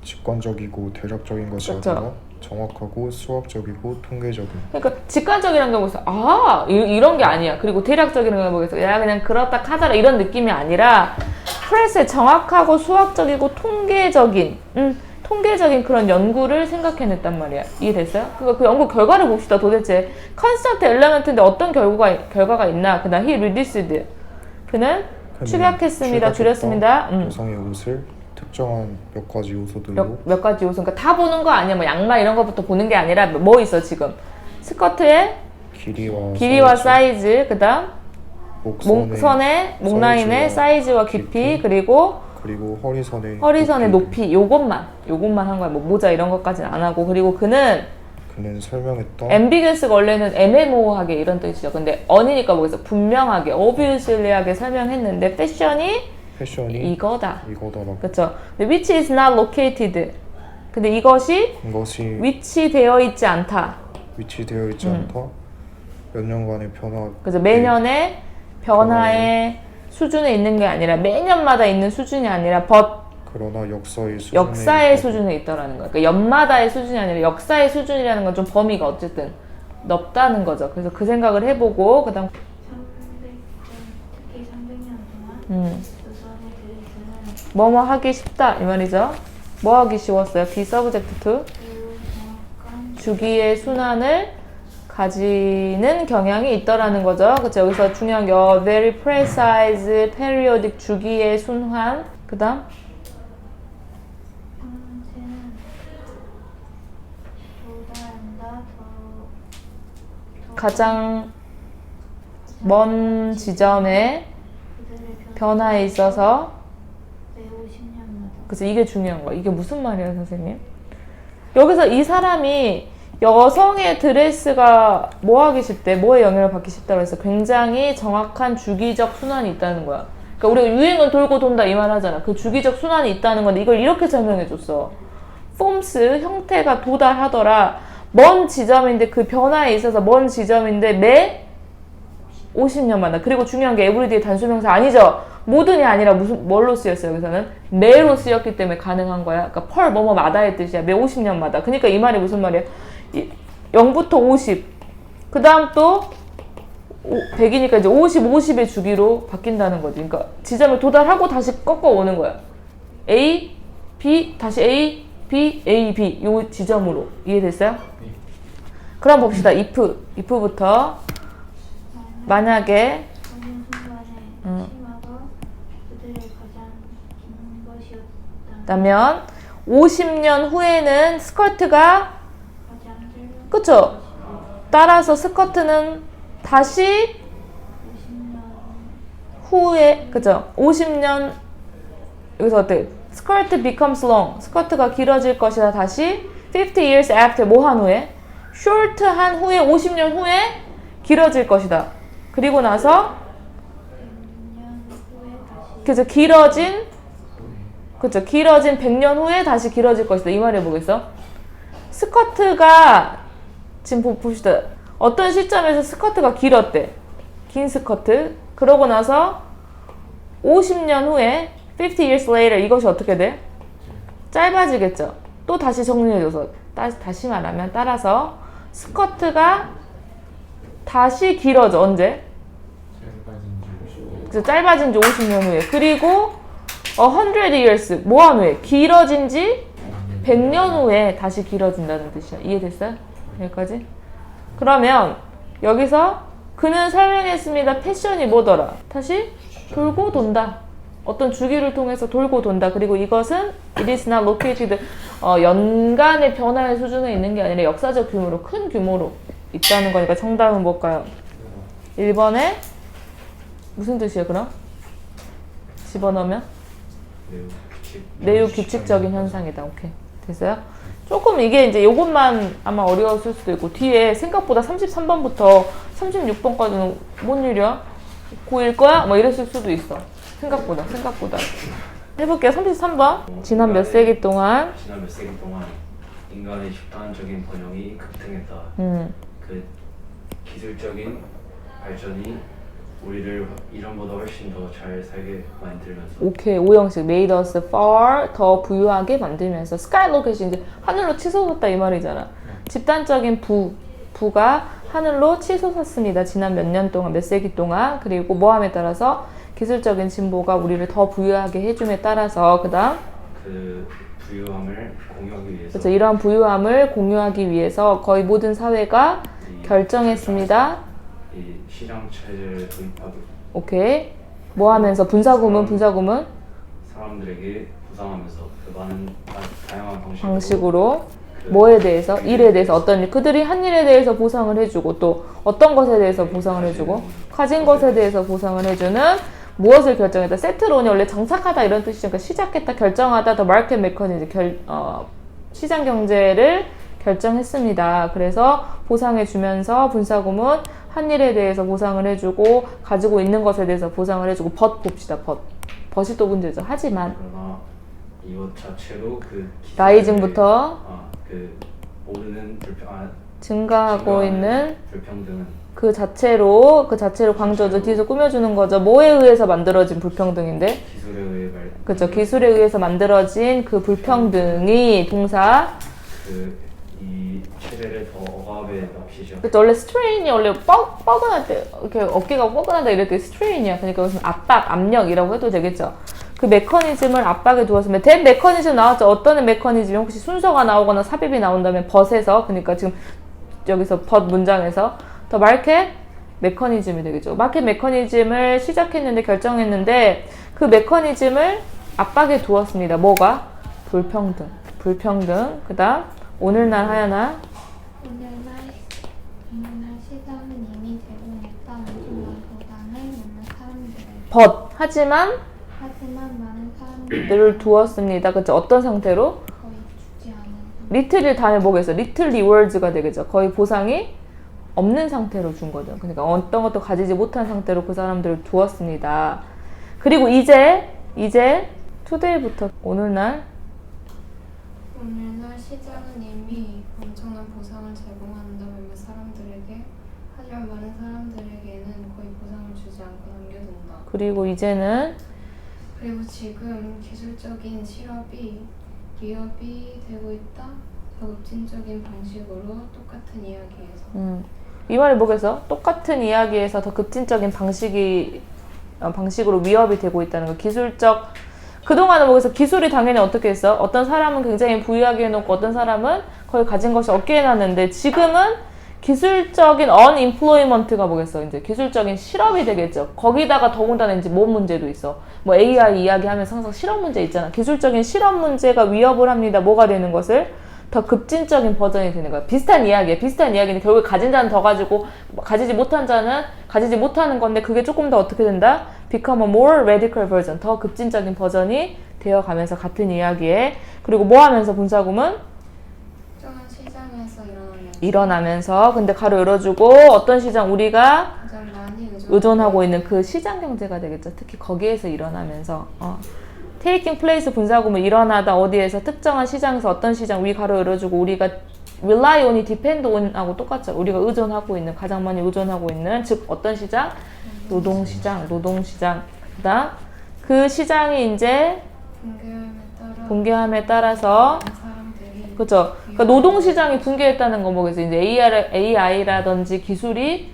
직관적이고 대략적인 것이 그쵸. 아니라 정확하고 수학적이고 통계적인. 그러니까 직관적이라는 게 뭐겠어? 아 이런 게 아니야. 그리고 대략적이라는 게 뭐겠어? 야 그냥 그렇다 하더라 이런 느낌이 아니라 프레스의 정확하고 수학적이고 통계적인 그런 연구를 생각해냈단 말이야. 이해됐어요? 그러니까 그 연구 결과를 봅시다. 도대체 컨스턴트 엘리먼트인데 어떤 결과가 있나? 그다음 he reduced. 그는 축약했습니다. 줄였습니다. 여성의 옷을 특정한 몇 가지 요소들로 몇 가지 요소. 그러니까 다 보는 거 아니야. 뭐 양말 이런 것부터 보는 게 아니라 뭐 있어 지금? 스커트의 길이와 사이즈. 그다음 목라인의 사이즈와 깊이. 그리고 허리선의 높이. 요것만 한 거야. 뭐 모자 이런 것까지는 안 하고. 그리고 그는 설명했던 ambiguous가 원래는 애매모호하게 이런 뜻이죠. 근데 언이니까 뭐겠어? 분명하게, obviously하게 설명했는데 패션이 이거다라고. 그렇죠. which is not located. 근데 이것이 위치되어 있지 않다. 몇 년간의 변화. 그래서 매년의 변화의 수준에 있는 게 아니라 매년마다 있는 수준이 아니라 그러나 역사의 수준에 있다라는 거야. 그러니까 연마다의 수준이 아니라 역사의 수준이라는 건 좀 범위가 어쨌든 넓다는 거죠. 그래서 그 생각을 해보고 그다음 300년, 특히 300년 동안 여성의 드레스는 뭐뭐 하기 쉽다 이 말이죠. 뭐 하기 쉬웠어요? be subject to 정확한 주기의 순환을 가지는 경향이 있더라는 거죠. 그쵸? 여기서 중요한 게 very precise periodic 주기의 순환. 그다음 가장 먼 지점의 변화에 있어서 그래서 이게 중요한 거야. 이게 무슨 말이에요, 선생님? 여기서 이 사람이 여성의 드레스가 뭐 하기 쉽대? 뭐에 영향을 받기 쉽다고 해서 굉장히 정확한 주기적 순환이 있다는 거야. 그러니까 우리가 유행은 돌고 돈다 이 말 하잖아. 그 주기적 순환이 있다는 건데 이걸 이렇게 설명해 줬어. 폼스 형태가 도달하더라. 먼 지점인데 그 변화에 있어서 먼 지점인데 매 50년마다. 그리고 중요한 게 에브리데이 단수명사 아니죠. 모든이 아니라 뭘로 쓰였어요? 여기서는 매로 쓰였기 때문에 가능한 거야. 그러니까 펄 뭐뭐마다의 뜻이야. 매 50년마다. 그러니까 이 말이 무슨 말이야? 0부터 50. 그 다음 또 100이니까 이제 50의 주기로 바뀐다는 거지. 그러니까 지점에 도달하고 다시 꺾어 오는 거야. A, B, 다시 A, B, A, B 요 지점으로. 이해됐어요? 그럼 봅시다. if부터 만약에 순간에 치마가 그들의 가장 긴 것이었다면 라면 50년 후에는 스커트가 바지 안 들면 그쵸? 따라서 스커트는 다시 50년 후에 그죠? 50년 여기서 어때? 스커트 becomes long. 스커트가 길어질 것이다. 다시 50 years after 뭐 한 후에? short 한 후에 50년 후에 길어질 것이다. 그리고 나서 100년 후에 다시 그죠? 길어진 그쵸? 길어진 100년 후에 다시 길어질 것이다. 이 말이 뭐겠어? 스커트가 지금 봅시다. 어떤 시점에서 스커트가 길었대. 긴 스커트. 그러고 나서 50년 후에 50 years later 이것이 어떻게 돼? 짧아지겠죠. 또 다시 정리해줘서 다시 말하면 따라서 스커트가 다시 길어져. 언제? 그래서 짧아진 지 50년 후에. 그리고 100 years 뭐한 후에? 길어진 지 100년 후에 다시 길어진다는 뜻이야. 이해됐어요? 여기까지? 그러면 여기서 그는 설명했습니다. 패션이 뭐더라? 다시 돌고 돈다. 어떤 주기를 통해서 돌고 돈다. 그리고 이것은 it is not located 연간의 변화의 수준에 있는 게 아니라 역사적 규모로 큰 규모로 있다는 거니까 정답은 뭘까요? 1번에 무슨 뜻이에요 그럼? 집어넣으면? 매우 규칙적인 현상이다. 오케이. 됐어요? 조금 이게 이제 요것만 아마 어려웠을 수도 있고 뒤에 생각보다 33번부터 36번까지는 뭔 일이야? 고1 거야? 뭐 이랬을 수도 있어. 생각보다 해볼게요. 33번 지난 몇 세기 동안 인간의 집단적인 번영이 급등했다. 그 기술적인 발전이 우리를 이전보다 훨씬 더 잘 살게 만들면서 오케이. 오형식 made us far 더 부유하게 만들면서 sky location 이제 하늘로 치솟았다 이 말이잖아. 집단적인 부가 하늘로 치솟았습니다. 지난 몇 년 동안 몇 세기 동안. 그리고 뭐함에 따라서 기술적인 진보가 우리를 더 부유하게 해줌에 따라서 그 다음 그 부유함을 공유하기 위해서 그렇죠. 이러한 부유함을 공유하기 위해서 거의 모든 사회가 결정했습니다. 이 시장 체제를 도입하기 오케이. 뭐 하면서 분사구문 사람들에게 보상하면서 그 많은 다양한 방식으로 뭐에 대해서? 일에 대해서 어떤 일, 그들이 한 일에 대해서 보상을 해주고 또 어떤 것에 대해서 보상을 해주고 가진 것에 대해서 보상을 해주는 무엇을 결정했다. 세트론이 원래 정착하다 이런 뜻이니까 시작했다, 결정하다, 더 마켓 메커니즘 시장 경제를 결정했습니다. 그래서 보상해주면서 분사구문 한 일에 대해서 보상을 해주고 가지고 있는 것에 대해서 보상을 해주고 벗 봅시다. 벗이 또 문제죠. 하지만 그러나 이것 자체로 그 나이징부터 그 오르는 증가하고 있는 불평등은 그 자체로 강조죠. 뒤에서 꾸며주는 거죠. 뭐에 의해서 만들어진 불평등인데? 기술에 의해 그렇죠. 기술에 의해서 만들어진 그 불평등이 동사 이 체제를 더 억압에 넣히죠. 그렇죠. 원래 스트레인이 원래 뻐근할 때 이렇게 어깨가 뻐근하다 이럴 때 스트레인이야. 그러니까 무슨 압박, 압력이라고 해도 되겠죠. 그 메커니즘을 압박에 두었으면 된 메커니즘 나왔죠. 어떤 메커니즘이 혹시 순서가 나오거나 삽입이 나온다면 벗에서 그러니까 지금 여기서 벗 문장에서 더 마켓 메커니즘이 되겠죠. 마켓 메커니즘을 시작했는데 결정했는데 그 메커니즘을 압박에 두었습니다. 뭐가? 불평등. 그 다음 오늘날 하야나 오늘날 시장은 이미 제공했다. 엄청난 보상을 많은 사람들에게 하지만 많은 사람들을 를 두었습니다. 그쵸? 어떤 상태로? 거의 주지 않은 리틀을 다음에 뭐겠어? 리틀 리워즈가 되겠죠. 거의 보상이 없는 상태로 준 거죠. 그러니까 어떤 것도 가지지 못한 상태로 그 사람들을 두었습니다. 그리고 이제 투데이부터 오늘날 시장은 이미 엄청난 보상을 제공한다 몇몇 사람들에게. 하지만 많은 사람들에게는 거의 보상을 주지 않고 남겨둔다. 그리고 지금 기술적인 위협이 되고 있다. 더급진적인 방식으로 똑같은 이야기에서. 이 말이 뭐겠어? 똑같은 이야기에서 더 급진적인 방식으로 위협이 되고 있다는 거. 기술적 그동안은 뭐겠어? 기술이 당연히 어떻게 했어? 어떤 사람은 굉장히 부유하게 해놓고 어떤 사람은 거의 가진 것이 없게 해놨는데 지금은 기술적인 unemployment가 뭐겠어? 이제 기술적인 실업이 되겠죠. 거기다가 더군다나 이제 뭔 문제도 있어. 뭐 AI 이야기하면서 항상 실업 문제 있잖아. 기술적인 실업 문제가 위협을 합니다. 뭐가 되는 것을? 더 급진적인 버전이 되는 거야. 비슷한 이야기야. 비슷한 이야기는 결국 가진 자는 더 가지고 가지지 못한 자는 가지지 못하는 건데 그게 조금 더 어떻게 된다? Become a more radical version. 더 급진적인 버전이 되어가면서 같은 이야기에 그리고 뭐 하면서 분사구문? 특정한 시장에서 일어나면서 근데 가로 열어주고 어떤 시장 우리가 가장 많이 의존하고 있는 그 시장 경제가 되겠죠. 특히 거기에서 일어나면서 taking place 분사구문 일어나다 어디에서 특정한 시장에서 어떤 시장 위 가로 열어주고 우리가 rely on이 depend on 하고 똑같죠. 우리가 의존하고 있는 가장 많이 의존하고 있는 즉 어떤 시장? 노동시장 그다음 그 시장이 이제 붕괴함에 따라서 사람들이 그렇죠. 그러니까 노동시장이 붕괴했다는 건 뭐겠어요? 이제 AI라든지 기술이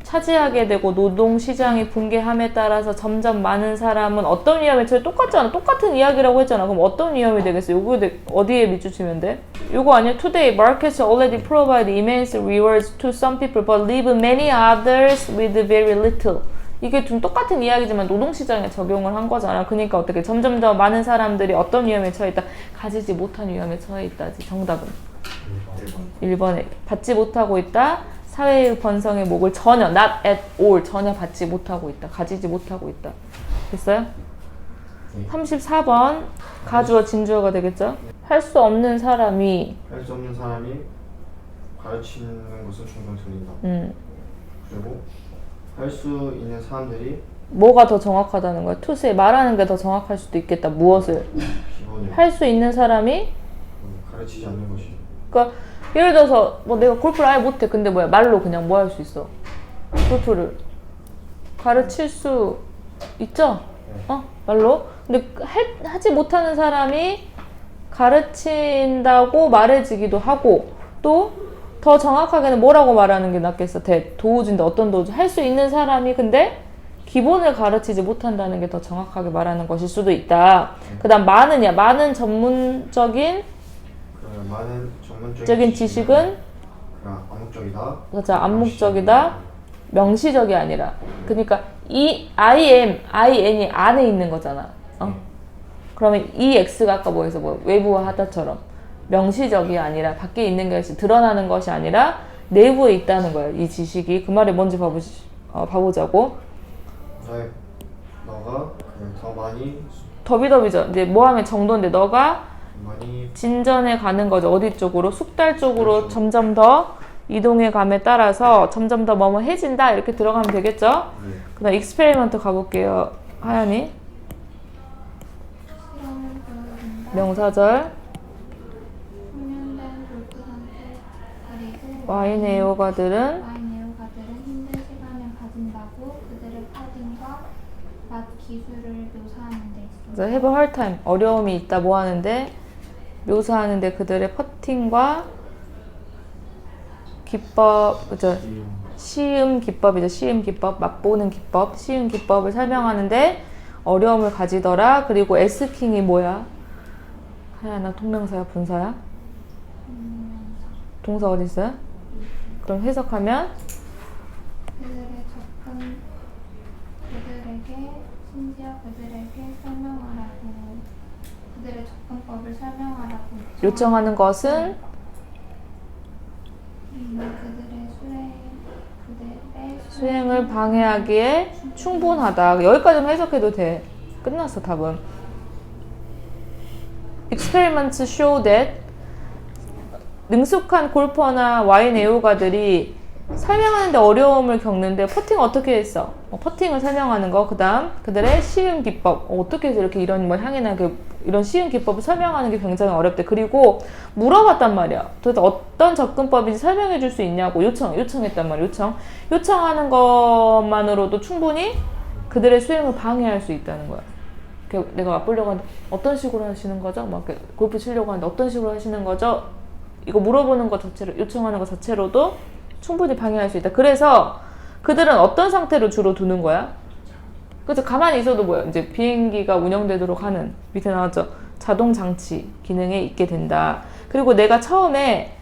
차지하게 되고 노동시장이 붕괴함에 따라서 점점 많은 사람은 어떤 위험에 처해? 똑같잖아. 똑같은 이야기라고 했잖아. 그럼 어떤 위험이 되겠어요? 요거 어디에 밑줄치면 돼? 요거 아니야? Today, markets already provide immense rewards to some people but leave many others with very little. 이게 좀 똑같은 이야기지만 노동시장에 적용을 한 거잖아. 그러니까 어떻게 점점 더 많은 사람들이 어떤 위험에 처해 있다? 가지지 못한 위험에 처해 있다지. 정답은 1번에 받지 못하고 있다. 사회의 번성의 목을 전혀 not at all 전혀 받지 못하고 있다. 가지지 못하고 있다. 됐어요? 34번 가주어 진주어가 되겠죠? 할 수 없는 사람이 할 수 없는 사람이 가르치는 것은 종종 들린다. 그리고 할 수 있는 사람들이 뭐가 더 정확하다는 거야? 투세 말하는 게 더 정확할 수도 있겠다. 무엇을? 기본이 할 수 있는 사람이 가르치지 않는 것이. 그러니까 예를 들어서 뭐 내가 골프를 아예 못해. 근데 뭐야 말로 그냥 뭐 할 수 있어? 골프를 가르칠 수 있죠? 말로. 근데 하지 못하는 사람이 가르친다고 말해지기도 하고 또 더 정확하게는 뭐라고 말하는 게 낫겠어? 도우주인데 어떤 도우주? 할 수 있는 사람이 근데 기본을 가르치지 못한다는 게 더 정확하게 말하는 것일 수도 있다. 그 다음 많으냐? 많은 전문적인 많은 전문적인 지식은 암묵적이다. 그렇죠. 암묵적이다. 명시적이 아니라. 그러니까 이 IN이 안에 있는 거잖아. 그러면 이 X가 아까 뭐해서 뭐 외부화 하다처럼 명시적이 아니라 밖에 있는 것이 드러나는 것이 아니라 내부에 있다는 거예요. 이 지식이. 그 말이 뭔지 봐보자고. 너가 더 많이 더비더비죠. 이제 뭐 하면 정도인데 너가 많이 진전해 가는 거죠. 어디 쪽으로? 숙달 쪽으로 점점 더 이동해 감에 따라서 점점 더 뭐뭐해진다 이렇게 들어가면 되겠죠? 그 다음 익스페리먼트 가볼게요. 하연이 명사절 숙련된 골프선수 그리고 와인 애호가들은 와인 애호가들은 힘든 시간을 가진다고 그들의 퍼팅과 맛 기술을 묘사하는 데 있어. 그래서 have a hard time 어려움이 있다 뭐 하는데 묘사하는데 그들의 퍼팅과 기법 그죠? 시음 기법이죠. 시음 기법 맛보는 기법 시음 기법을 설명하는데 어려움을 가지더라. 그리고 에스킹이 뭐야? 하연아 통명사야 분사야? 동사 어디 있어요? 그럼 해석하면 그들에게 심지어 그들에게 설명하라고 그들의 접근법을 설명하라고 요청하는 것은 그들의 수행을 방해하기에 충분하다. 여기까지만 해석해도 돼. 끝났어 답은. Experiments show that 능숙한 골퍼나 와인 애호가들이 설명하는데 어려움을 겪는데 퍼팅 어떻게 했어? 퍼팅을 설명하는 거. 그 다음 그들의 시음 기법 어떻게 해서 이렇게 이런 뭐 향이나 이런 시음 기법을 설명하는 게 굉장히 어렵대. 그리고 물어봤단 말이야. 도대체 어떤 접근법인지 설명해 줄 수 있냐고 요청했단 말이야. 요청하는 것만으로도 충분히 그들의 수행을 방해할 수 있다는 거야. 내가 맛보려고 하는데 어떤 식으로 하시는 거죠? 막 골프 치려고 하는데 어떤 식으로 하시는 거죠? 이거 물어보는 것 자체로 요청하는 것 자체로도 충분히 방해할 수 있다. 그래서 그들은 어떤 상태로 주로 두는 거야? 그래서 가만히 있어도 뭐야? 이제 비행기가 운영되도록 하는 밑에 나왔죠. 자동 장치 기능에 있게 된다. 그리고 내가 처음에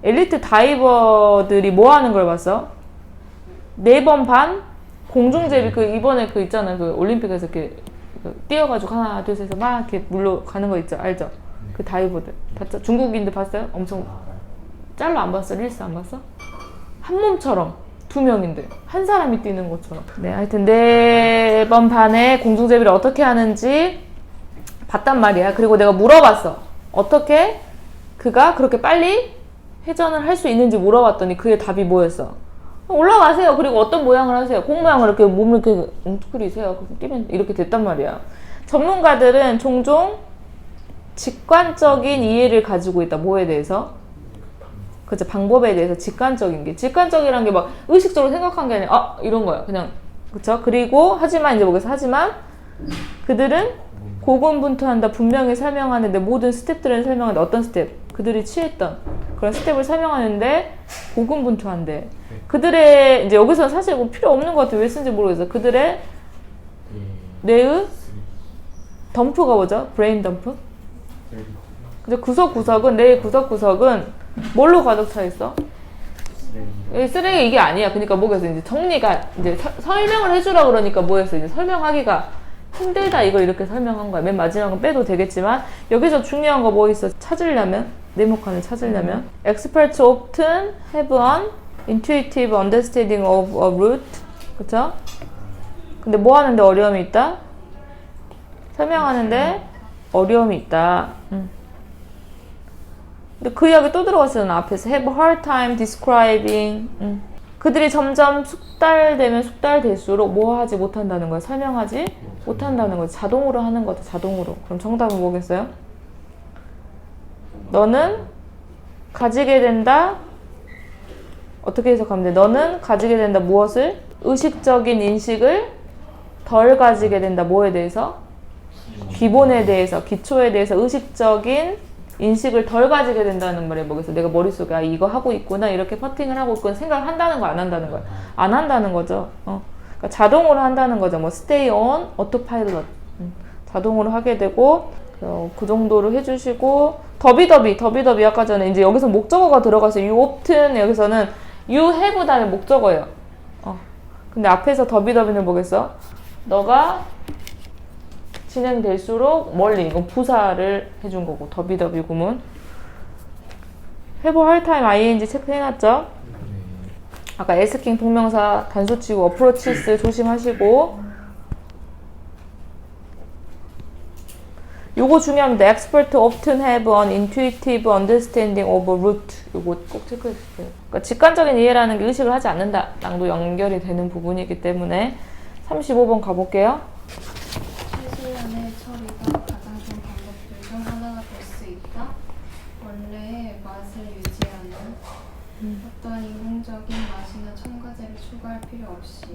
엘리트 다이버들이 뭐 하는 걸 봤어? 4번 반 공중제비 그 이번에 그 있잖아 그 올림픽에서 이렇게 뛰어가지고 하나 둘 셋 막 이렇게 물로 가는 거 있죠 알죠? 그 다이버들 봤죠? 중국인들 봤어요? 엄청 짤로 안 봤어? 릴스 안 봤어? 한 몸처럼 2명인데 한 사람이 뛰는 것처럼. 네, 하여튼 4번 반에 공중제비를 어떻게 하는지 봤단 말이야. 그리고 내가 물어봤어. 어떻게 그가 그렇게 빨리 회전을 할 수 있는지 물어봤더니 그의 답이 뭐였어? 올라가세요. 그리고 어떤 모양을 하세요. 공 모양을 이렇게 몸을 이렇게 웅크리세요. 뛰면 이렇게 됐단 말이야. 전문가들은 종종 직관적인 이해를 가지고 있다. 뭐에 대해서? 그죠. 방법에 대해서 직관적인 게. 직관적이라는 게 막 의식적으로 생각한 게 아니라, 아! 이런 거야. 그냥. 그쵸? 그리고, 하지만, 이제 뭐겠어? 하지만, 그들은 고군분투한다. 분명히 설명하는데, 모든 스텝들은 설명하는데, 어떤 스텝? 그들이 취했던 그런 스텝을 설명하는데, 고군분투한대. 그들의, 이제 여기서는 사실 뭐 필요 없는 것 같아. 왜 쓴지 모르겠어. 그들의 뇌의 덤프가 뭐죠? 브레인 덤프? 근데 구석구석은, 뇌의 구석구석은 뭘로 가득 차 있어? 쓰레기 이게 아니야. 그러니까 뭐겠어? 이제 정리가, 이제 설명을 해주라 그러니까 뭐였어? 이제 설명하기가 힘들다. 이걸 이렇게 설명한 거야. 맨 마지막은 빼도 되겠지만, 여기서 중요한 거 뭐 있어? 찾으려면? 네모칸을 찾으려면? Experts often have an intuitive understanding of a route. 그쵸? 근데 뭐 하는데 어려움이 있다? 설명하는데 어려움이 있다. 근데 그 이야기 또 들어갔어요. 앞에서 have a hard time describing. 그들이 점점 숙달되면 숙달될수록 뭐 하지 못한다는 거야? 설명하지 못한다는 거지. 자동으로 하는 거죠. 자동으로. 그럼 정답은 뭐겠어요? 너는 가지게 된다. 어떻게 해석하면 돼? 너는 가지게 된다. 무엇을? 의식적인 인식을 덜 가지게 된다. 뭐에 대해서? 기본에 대해서, 기초에 대해서 의식적인 인식을 덜 가지게 된다는 말이 뭐겠어? 내가 머릿속에 아, 이거 하고 있구나, 이렇게 퍼팅을 하고 있구나 생각을 한다는 거, 안 한다는 거야? 안 한다는 거죠. 그러니까 자동으로 한다는 거죠. 뭐 stay on autopilot. 자동으로 하게 되고 그 정도로 해주시고 더비더비 아까 전에 이제 여기서 목적어가 들어가서 you often 여기서는 you have 다음에 목적어예요. 근데 앞에서 더비더비는 뭐겠어? 너가 진행될수록 멀리, 이건 부사를 해준 거고, 더비더비 구문. have a hard time ing 체크해놨죠? 아까 asking 동명사 단수치고 approaches 조심하시고. 요거 중요합니다. Experts often have an intuitive understanding of a route. 요거 꼭 체크해주세요. 그러니까 직관적인 이해라는 게 의식을 하지 않는다 랑도 연결이 되는 부분이기 때문에 35번 가볼게요. 최소한의 처리가 가장 좋은 방법들 중 하나가 될 수 있다. 원래의 맛을 유지하는 어떠한 인공적인 맛이나 첨가제를 추가할 필요 없이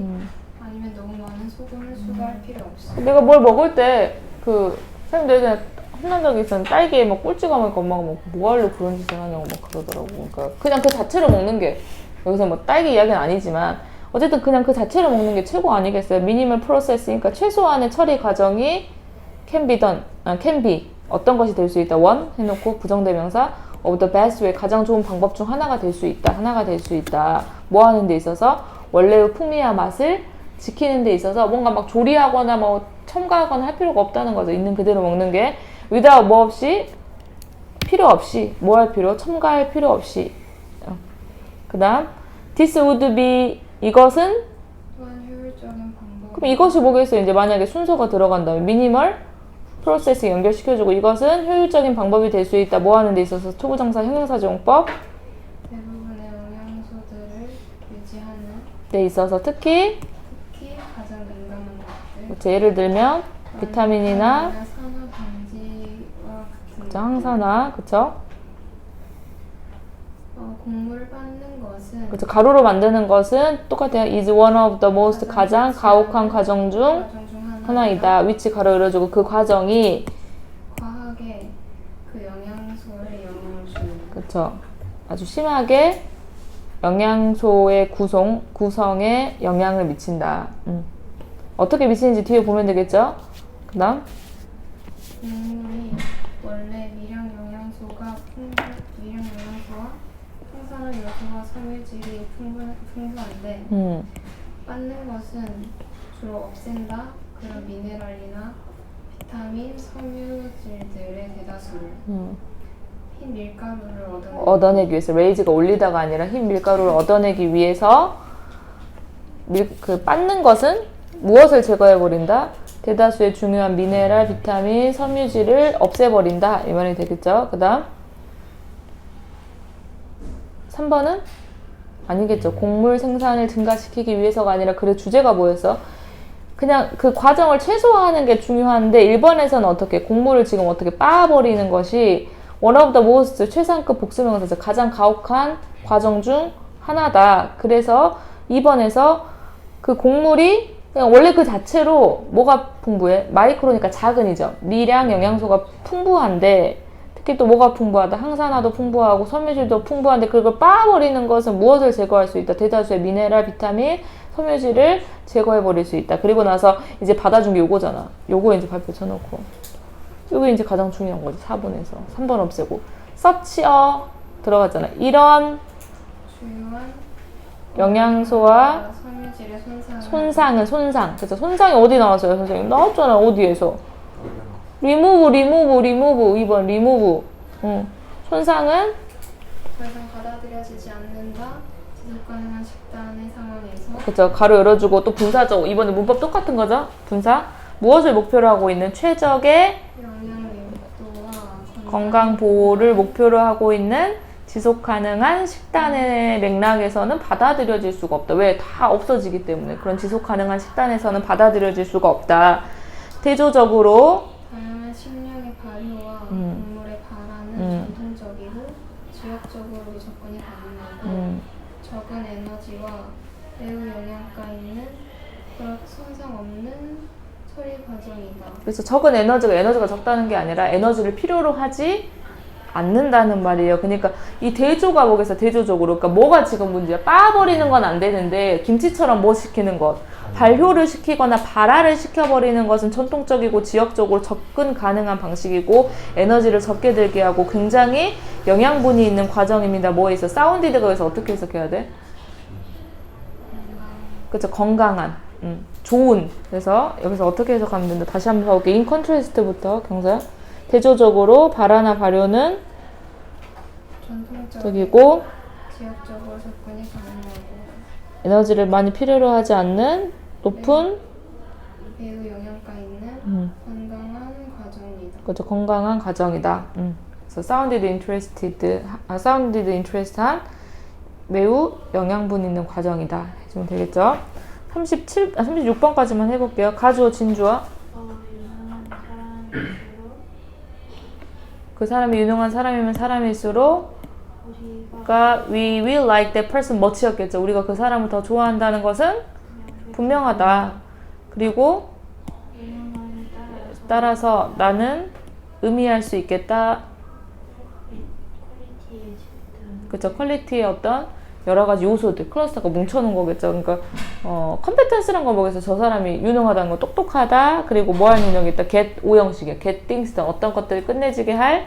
아니면 너무 많은 소금을 추가할 필요 없이. 내가 뭘 먹을 때 선생님들 예전에 혼난 적이 있었는데 딸기에 막 꿀찍어 먹으니까 엄마가 뭐 하려고 그런 짓을 하냐고 막 그러더라고. 그러니까 그냥 그 자체로 먹는 게, 여기서 뭐 딸기 이야기는 아니지만 어쨌든 그냥 그 자체로 먹는 게 최고 아니겠어요? 미니멀 프로세스니까 최소한의 처리 과정이 can be 어떤 것이 될 수 있다. one 해놓고 부정대명사 of the best way 가장 좋은 방법 중 하나가 될 수 있다. 뭐 하는 데 있어서 원래의 풍미와 맛을 지키는 데 있어서 뭔가 막 조리하거나 뭐 첨가하거나 할 필요가 없다는 거죠. 있는 그대로 먹는 게 without 뭐 없이, 필요 없이, 뭐 할 필요? 첨가할 필요 없이. 그 다음 this would be 이것은? 또한 효율적인 방법. 그럼 이것이 뭐겠어요? 이제 만약에 순서가 들어간다면 미니멀 프로세스 연결시켜주고 이것은 효율적인 방법이 될 수 있다. 뭐 하는 데 있어서 초보정사 형용사정법 대부분의 영양소들을 유지하는 데 있어서 특히 가장 민감한 것들. 그렇죠. 예를 들면 비타민이나 산화 방지와 같은 그쵸, 항산화, 그쵸? 곡물을 빻는 것은 그쵸. 가루로 만드는 것은 똑같아요. is one of the most 가장 가혹한 과정 중 하나이다. 위치 가로 이뤄주고 그 과정이 과하게 그 영양소에 영향을 주는. 그쵸. 아주 심하게 영양소의 구성에 영향을 미친다. 어떻게 미치는지 뒤에 보면 되겠죠? 그 다음 곡물이 원래 미량 영양소와 섬유질이 풍부한데 빻는 것은 주로 없앤다. 그런 미네랄이나 비타민, 섬유질들의 대다수를 흰 밀가루를 얻어내기 위해서 레이즈가 올리다가 아니라 흰 밀가루를 얻어내기 위해서 빻는 것은 무엇을 제거해버린다? 대다수의 중요한 미네랄, 비타민, 섬유질을 없애버린다. 이 말이 되겠죠? 그 다음 3번은? 아니겠죠. 곡물 생산을 증가시키기 위해서가 아니라 그래 주제가 뭐였어? 그냥 그 과정을 최소화하는 게 중요한데 1번에서는 어떻게 곡물을 지금 어떻게 빻아버리는 것이 one of the most 최상급 복수명사죠. 가장 가혹한 과정 중 하나다. 그래서 2번에서 그 곡물이 그냥 원래 그 자체로 뭐가 풍부해? 마이크로니까 작은이죠. 미량 영양소가 풍부한데 특히 또 뭐가 풍부하다? 항산화도 풍부하고 섬유질도 풍부한데 그걸 빻아버리는 것은 무엇을 제거할 수 있다? 대다수의 미네랄, 비타민, 섬유질을 제거해버릴 수 있다. 그리고 나서 이제 받아준 게 요거잖아. 요거 이제 발표 쳐놓고 요게 이제 가장 중요한 거지. 4번에서 3번 없애고 서치어 들어갔잖아. 이런 중요한 영양소와 섬유질의 손상은 손상. 그쵸? 손상이 어디 나왔어요, 선생님? 나왔잖아. 어디에서? 리무브 2번 리무브. 손상은 더 이상 받아들여지지 않는다. 지속 가능한 식단의 상황에서 그쵸? 가로 열어주고 또 분사죠. 이번에 문법 똑같은 거죠? 분사. 무엇을 목표로 하고 있는 최적의 영양 밀도와 건강 보호를 목표로 하고 있는 지속 가능한 식단의 맥락에서는 받아들여질 수가 없다. 왜? 다 없어지기 때문에. 그런 지속 가능한 식단에서는 받아들여질 수가 없다. 대조적으로 다양한 식량의 발효와 곡물의 발화는 전통적이고 지역적으로도 접근이 가능하고 적은 에너지와 매우 영양가 있는 그렇게 손상 없는 처리 과정이다. 그래서 적은 에너지가 적다는 게 아니라 에너지를 필요로 하지 않는다는 말이에요. 그러니까 이 대조가 뭐겠어? 대조적으로. 그러니까 뭐가 지금 문제야? 빻아버리는 건 안 되는데 김치처럼 뭐 시키는 것? 발효를 시키거나 발화를 시켜버리는 것은 전통적이고 지역적으로 접근 가능한 방식이고 에너지를 적게 들게 하고 굉장히 영양분이 있는 과정입니다. 뭐에 있어? 사운디드가 여기서 어떻게 해석해야 돼? 그쵸? 건강한. 좋은. 그래서 여기서 어떻게 해석하면 된다? 다시 한번 봐볼게. in contrast부터 경사야. 대조적으로 발화나 발효는 전통적이고 지역적으로 접근이 가능하고 에너지를 많이 필요로 하지 않는 높은 매우 영양가 있는 건강한 과정이다. 그렇죠. 건강한 과정이다. 그래서 sounded interest한 매우 영양분 있는 과정이다 해주면 되겠죠. 36번까지만 해볼게요. 가주어 진주어 유능한 사람일수록 그 사람이 유능한 사람이면 사람일수록 우리가 we will like that person much였겠죠. 우리가 그 사람을 더 좋아한다는 것은 분명하다. 그리고 유능함에 따라서 나는 의미할 수 있겠다. 퀄리티의 집단 그쵸. 퀄리티의 어떤 여러 가지 요소들, 클러스터가 뭉쳐놓은 거겠죠. 그러니까 컴petence란 건 뭐겠어? 저 사람이 유능하다는 건 똑똑하다. 그리고 뭐 할 능력이 있다? get 오형식이야. get things done. 어떤 것들을 끝내지게 할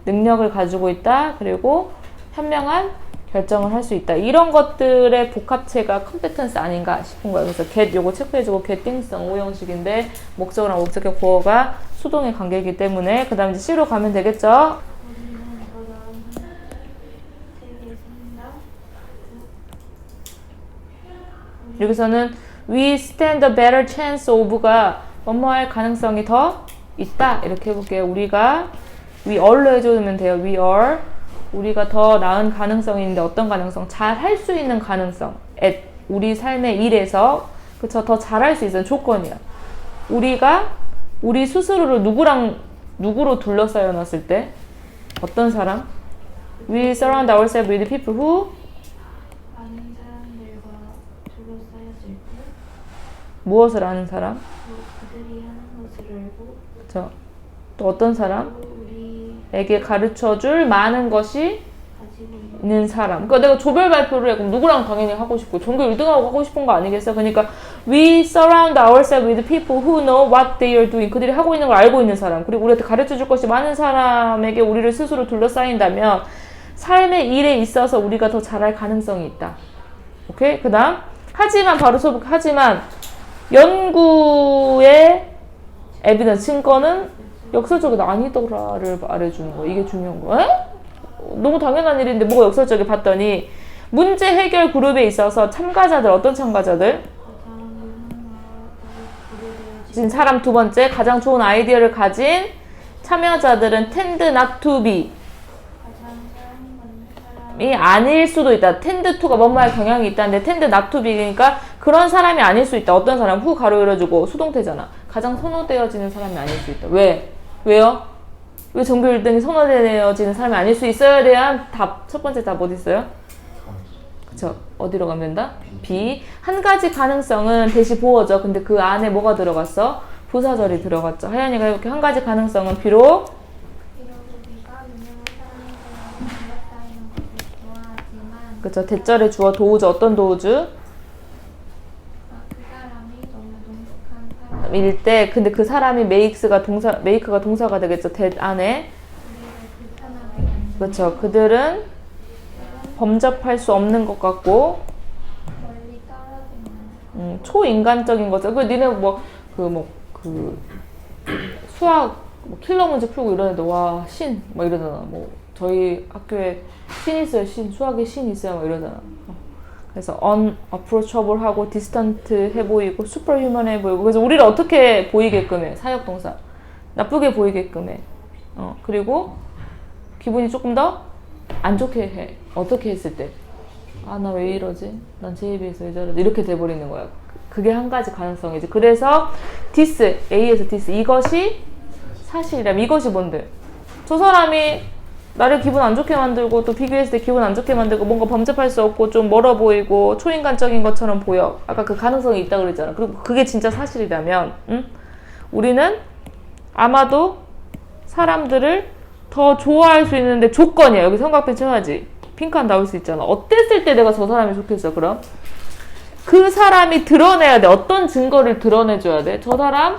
능력을 가지고 있다. 그리고 현명한 결정을 할 수 있다. 이런 것들의 복합체가 컴petency 아닌가 싶은 거예요. 그래서 get 요거 체크해주고 get things done 오형식인데 목적어랑 목적격 보어가 수동의 관계이기 때문에 그 다음 이제 C로 가면 되겠죠. 우리는 더 나은 세계에 산다. 여기서는 we stand a better chance of가 뭐뭐할 가능성이 더 있다. 이렇게 해볼게요. 우리가 we are로 해주면 돼요. we are 우리가 더 나은 가능성이 있는데 어떤 가능성? 잘 할 수 있는 가능성. at 우리 삶의 일에서 그쵸 더 잘할 수 있는 조건이야. 우리가 우리 스스로를 누구로 둘러싸여 놨을 때 어떤 사람? We surround ourselves with people who 많은 사람들과 둘러싸여질 때 무엇을 아는 사람? 그들이 하는 것을 알고 그쵸. 또 어떤 사람? 또 우리에게 에게 가르쳐줄 많은 것이 가지고 있는 사람. 그러니까 내가 조별 발표를 해. 그럼 누구랑 당연히 하고 싶고 전교 1등하고 하고 싶은 거 아니겠어? 그러니까 we surround ourselves with people who know what they are doing. 그들이 하고 있는 걸 알고 있는 사람. 그리고 우리한테 가르쳐줄 것이 많은 사람에게 우리를 스스로 둘러싸인다면 삶의 일에 있어서 우리가 더 잘할 가능성이 있다. 오케이? 그 다음 하지만 바로 하지만 연구의 에비던스 증거는 역설적이 아니더라를 말해주는 거. 이게 중요한 거. 에? 너무 당연한 일인데 뭐가 역설적이 봤더니 문제 해결 그룹에 있어서 참가자들 어떤 참가자들? 지금 사람 두 번째 가장 좋은 아이디어를 가진 참여자들은 tend not to be 이 아닐 수도 있다. tend to가 뭐뭐할 경향이 있다는데 tend not to be니까 그런 사람이 아닐 수 있다. 어떤 사람? 후 가로 열어주고 수동태잖아. 가장 선호되어지는 사람이 아닐 수 있다. 왜? 왜요? 왜 전교 1등이 선호되어지는 사람이 아닐 수 있어야 대한 답, 첫 번째 답 어디 있어요? 그쵸. 어디로 가면 된다? B. 한 가지 가능성은 대시 보어죠. 근데 그 안에 뭐가 들어갔어? 부사절이 들어갔죠. 하연이가 이렇게 한 가지 가능성은 비록 우리가 유명한 사람들과 둘러싸이는 것을 좋아하지만 그쵸. 대절의 주어 도우주. 어떤 도우주? 그 사람이 너무 능숙한 사람 일 때 근데 그 사람이 메이크가 동사가 되겠죠. that 안에 우리를 불편하게 만드는 그렇죠. 그들은 범접할 수 없는 것 같고 멀리 떨어지는 초인간적인 거죠. 그 니네 수학 킬러 문제 풀고 이런 애들 와 신 막 이러잖아. 뭐 저희 학교에 신 있어요. 신 수학에 신 있어요. 막 이러잖아. 그래서 unapproachable하고 distant해 보이고 superhuman해 보이고 그래서 우리를 어떻게 보이게끔 해? 사역동사 나쁘게 보이게끔 해. 그리고 기분이 조금 더 안 좋게 해. 어떻게 했을 때? 아, 나 왜 이러지? 난 쟤에 비해서 왜 저러지? 이렇게 돼버리는 거야. 그게 한 가지 가능성이지. 그래서 this, A에서 this 이것이 사실이라면 이것이 뭔데? 저 사람이 나를 기분 안 좋게 만들고 또 비교했을 때 기분 안 좋게 만들고 뭔가 범접할 수 없고 좀 멀어 보이고 초인간적인 것처럼 보여. 아까 그 가능성이 있다고 그랬잖아. 그리고 그게 진짜 사실이라면 우리는 아마도 사람들을 더 좋아할 수 있는데 조건이야. 여기 삼각대 쳐야지. 핑크한 나올 수 있잖아. 어땠을 때 내가 저 사람이 좋겠어? 그럼 그 사람이 드러내야 돼. 어떤 증거를 드러내줘야 돼? 저 사람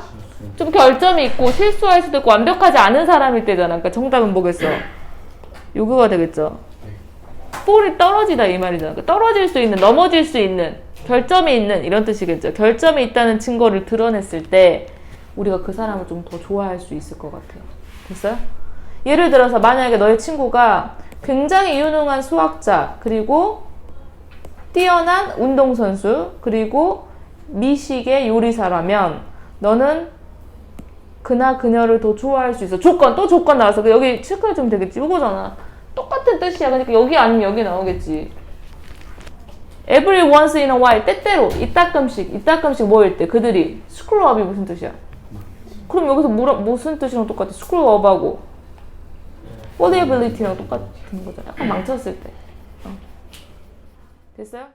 좀 결점이 있고 실수할 수도 있고 완벽하지 않은 사람일 때잖아. 그러니까 정답은 뭐겠어? 요거가 되겠죠. 볼이 떨어지다 이 말이잖아. 그러니까 떨어질 수 있는, 넘어질 수 있는, 결점이 있는 이런 뜻이겠죠. 결점이 있다는 증거를 드러냈을 때 우리가 그 사람을 좀 더 좋아할 수 있을 것 같아요. 됐어요? 예를 들어서 만약에 너의 친구가 굉장히 유능한 수학자, 그리고 뛰어난 운동선수, 그리고 미식의 요리사라면 너는 그나 그녀를 더 좋아할 수 있어. 조건, 또 조건 나와서 여기 체크해주면 되겠지. 이거잖아. 똑같은 뜻이야. 그러니까 여기 아니면 여기 나오겠지. Every once in a while, 때때로, 이따끔씩 뭐일 때 그들이 screw up이 무슨 뜻이야? 그럼 여기서 무슨 뜻이랑 똑같아? screw up하고 fallibility랑 똑같은 거잖아. 약간 망쳤을 때. 됐어요?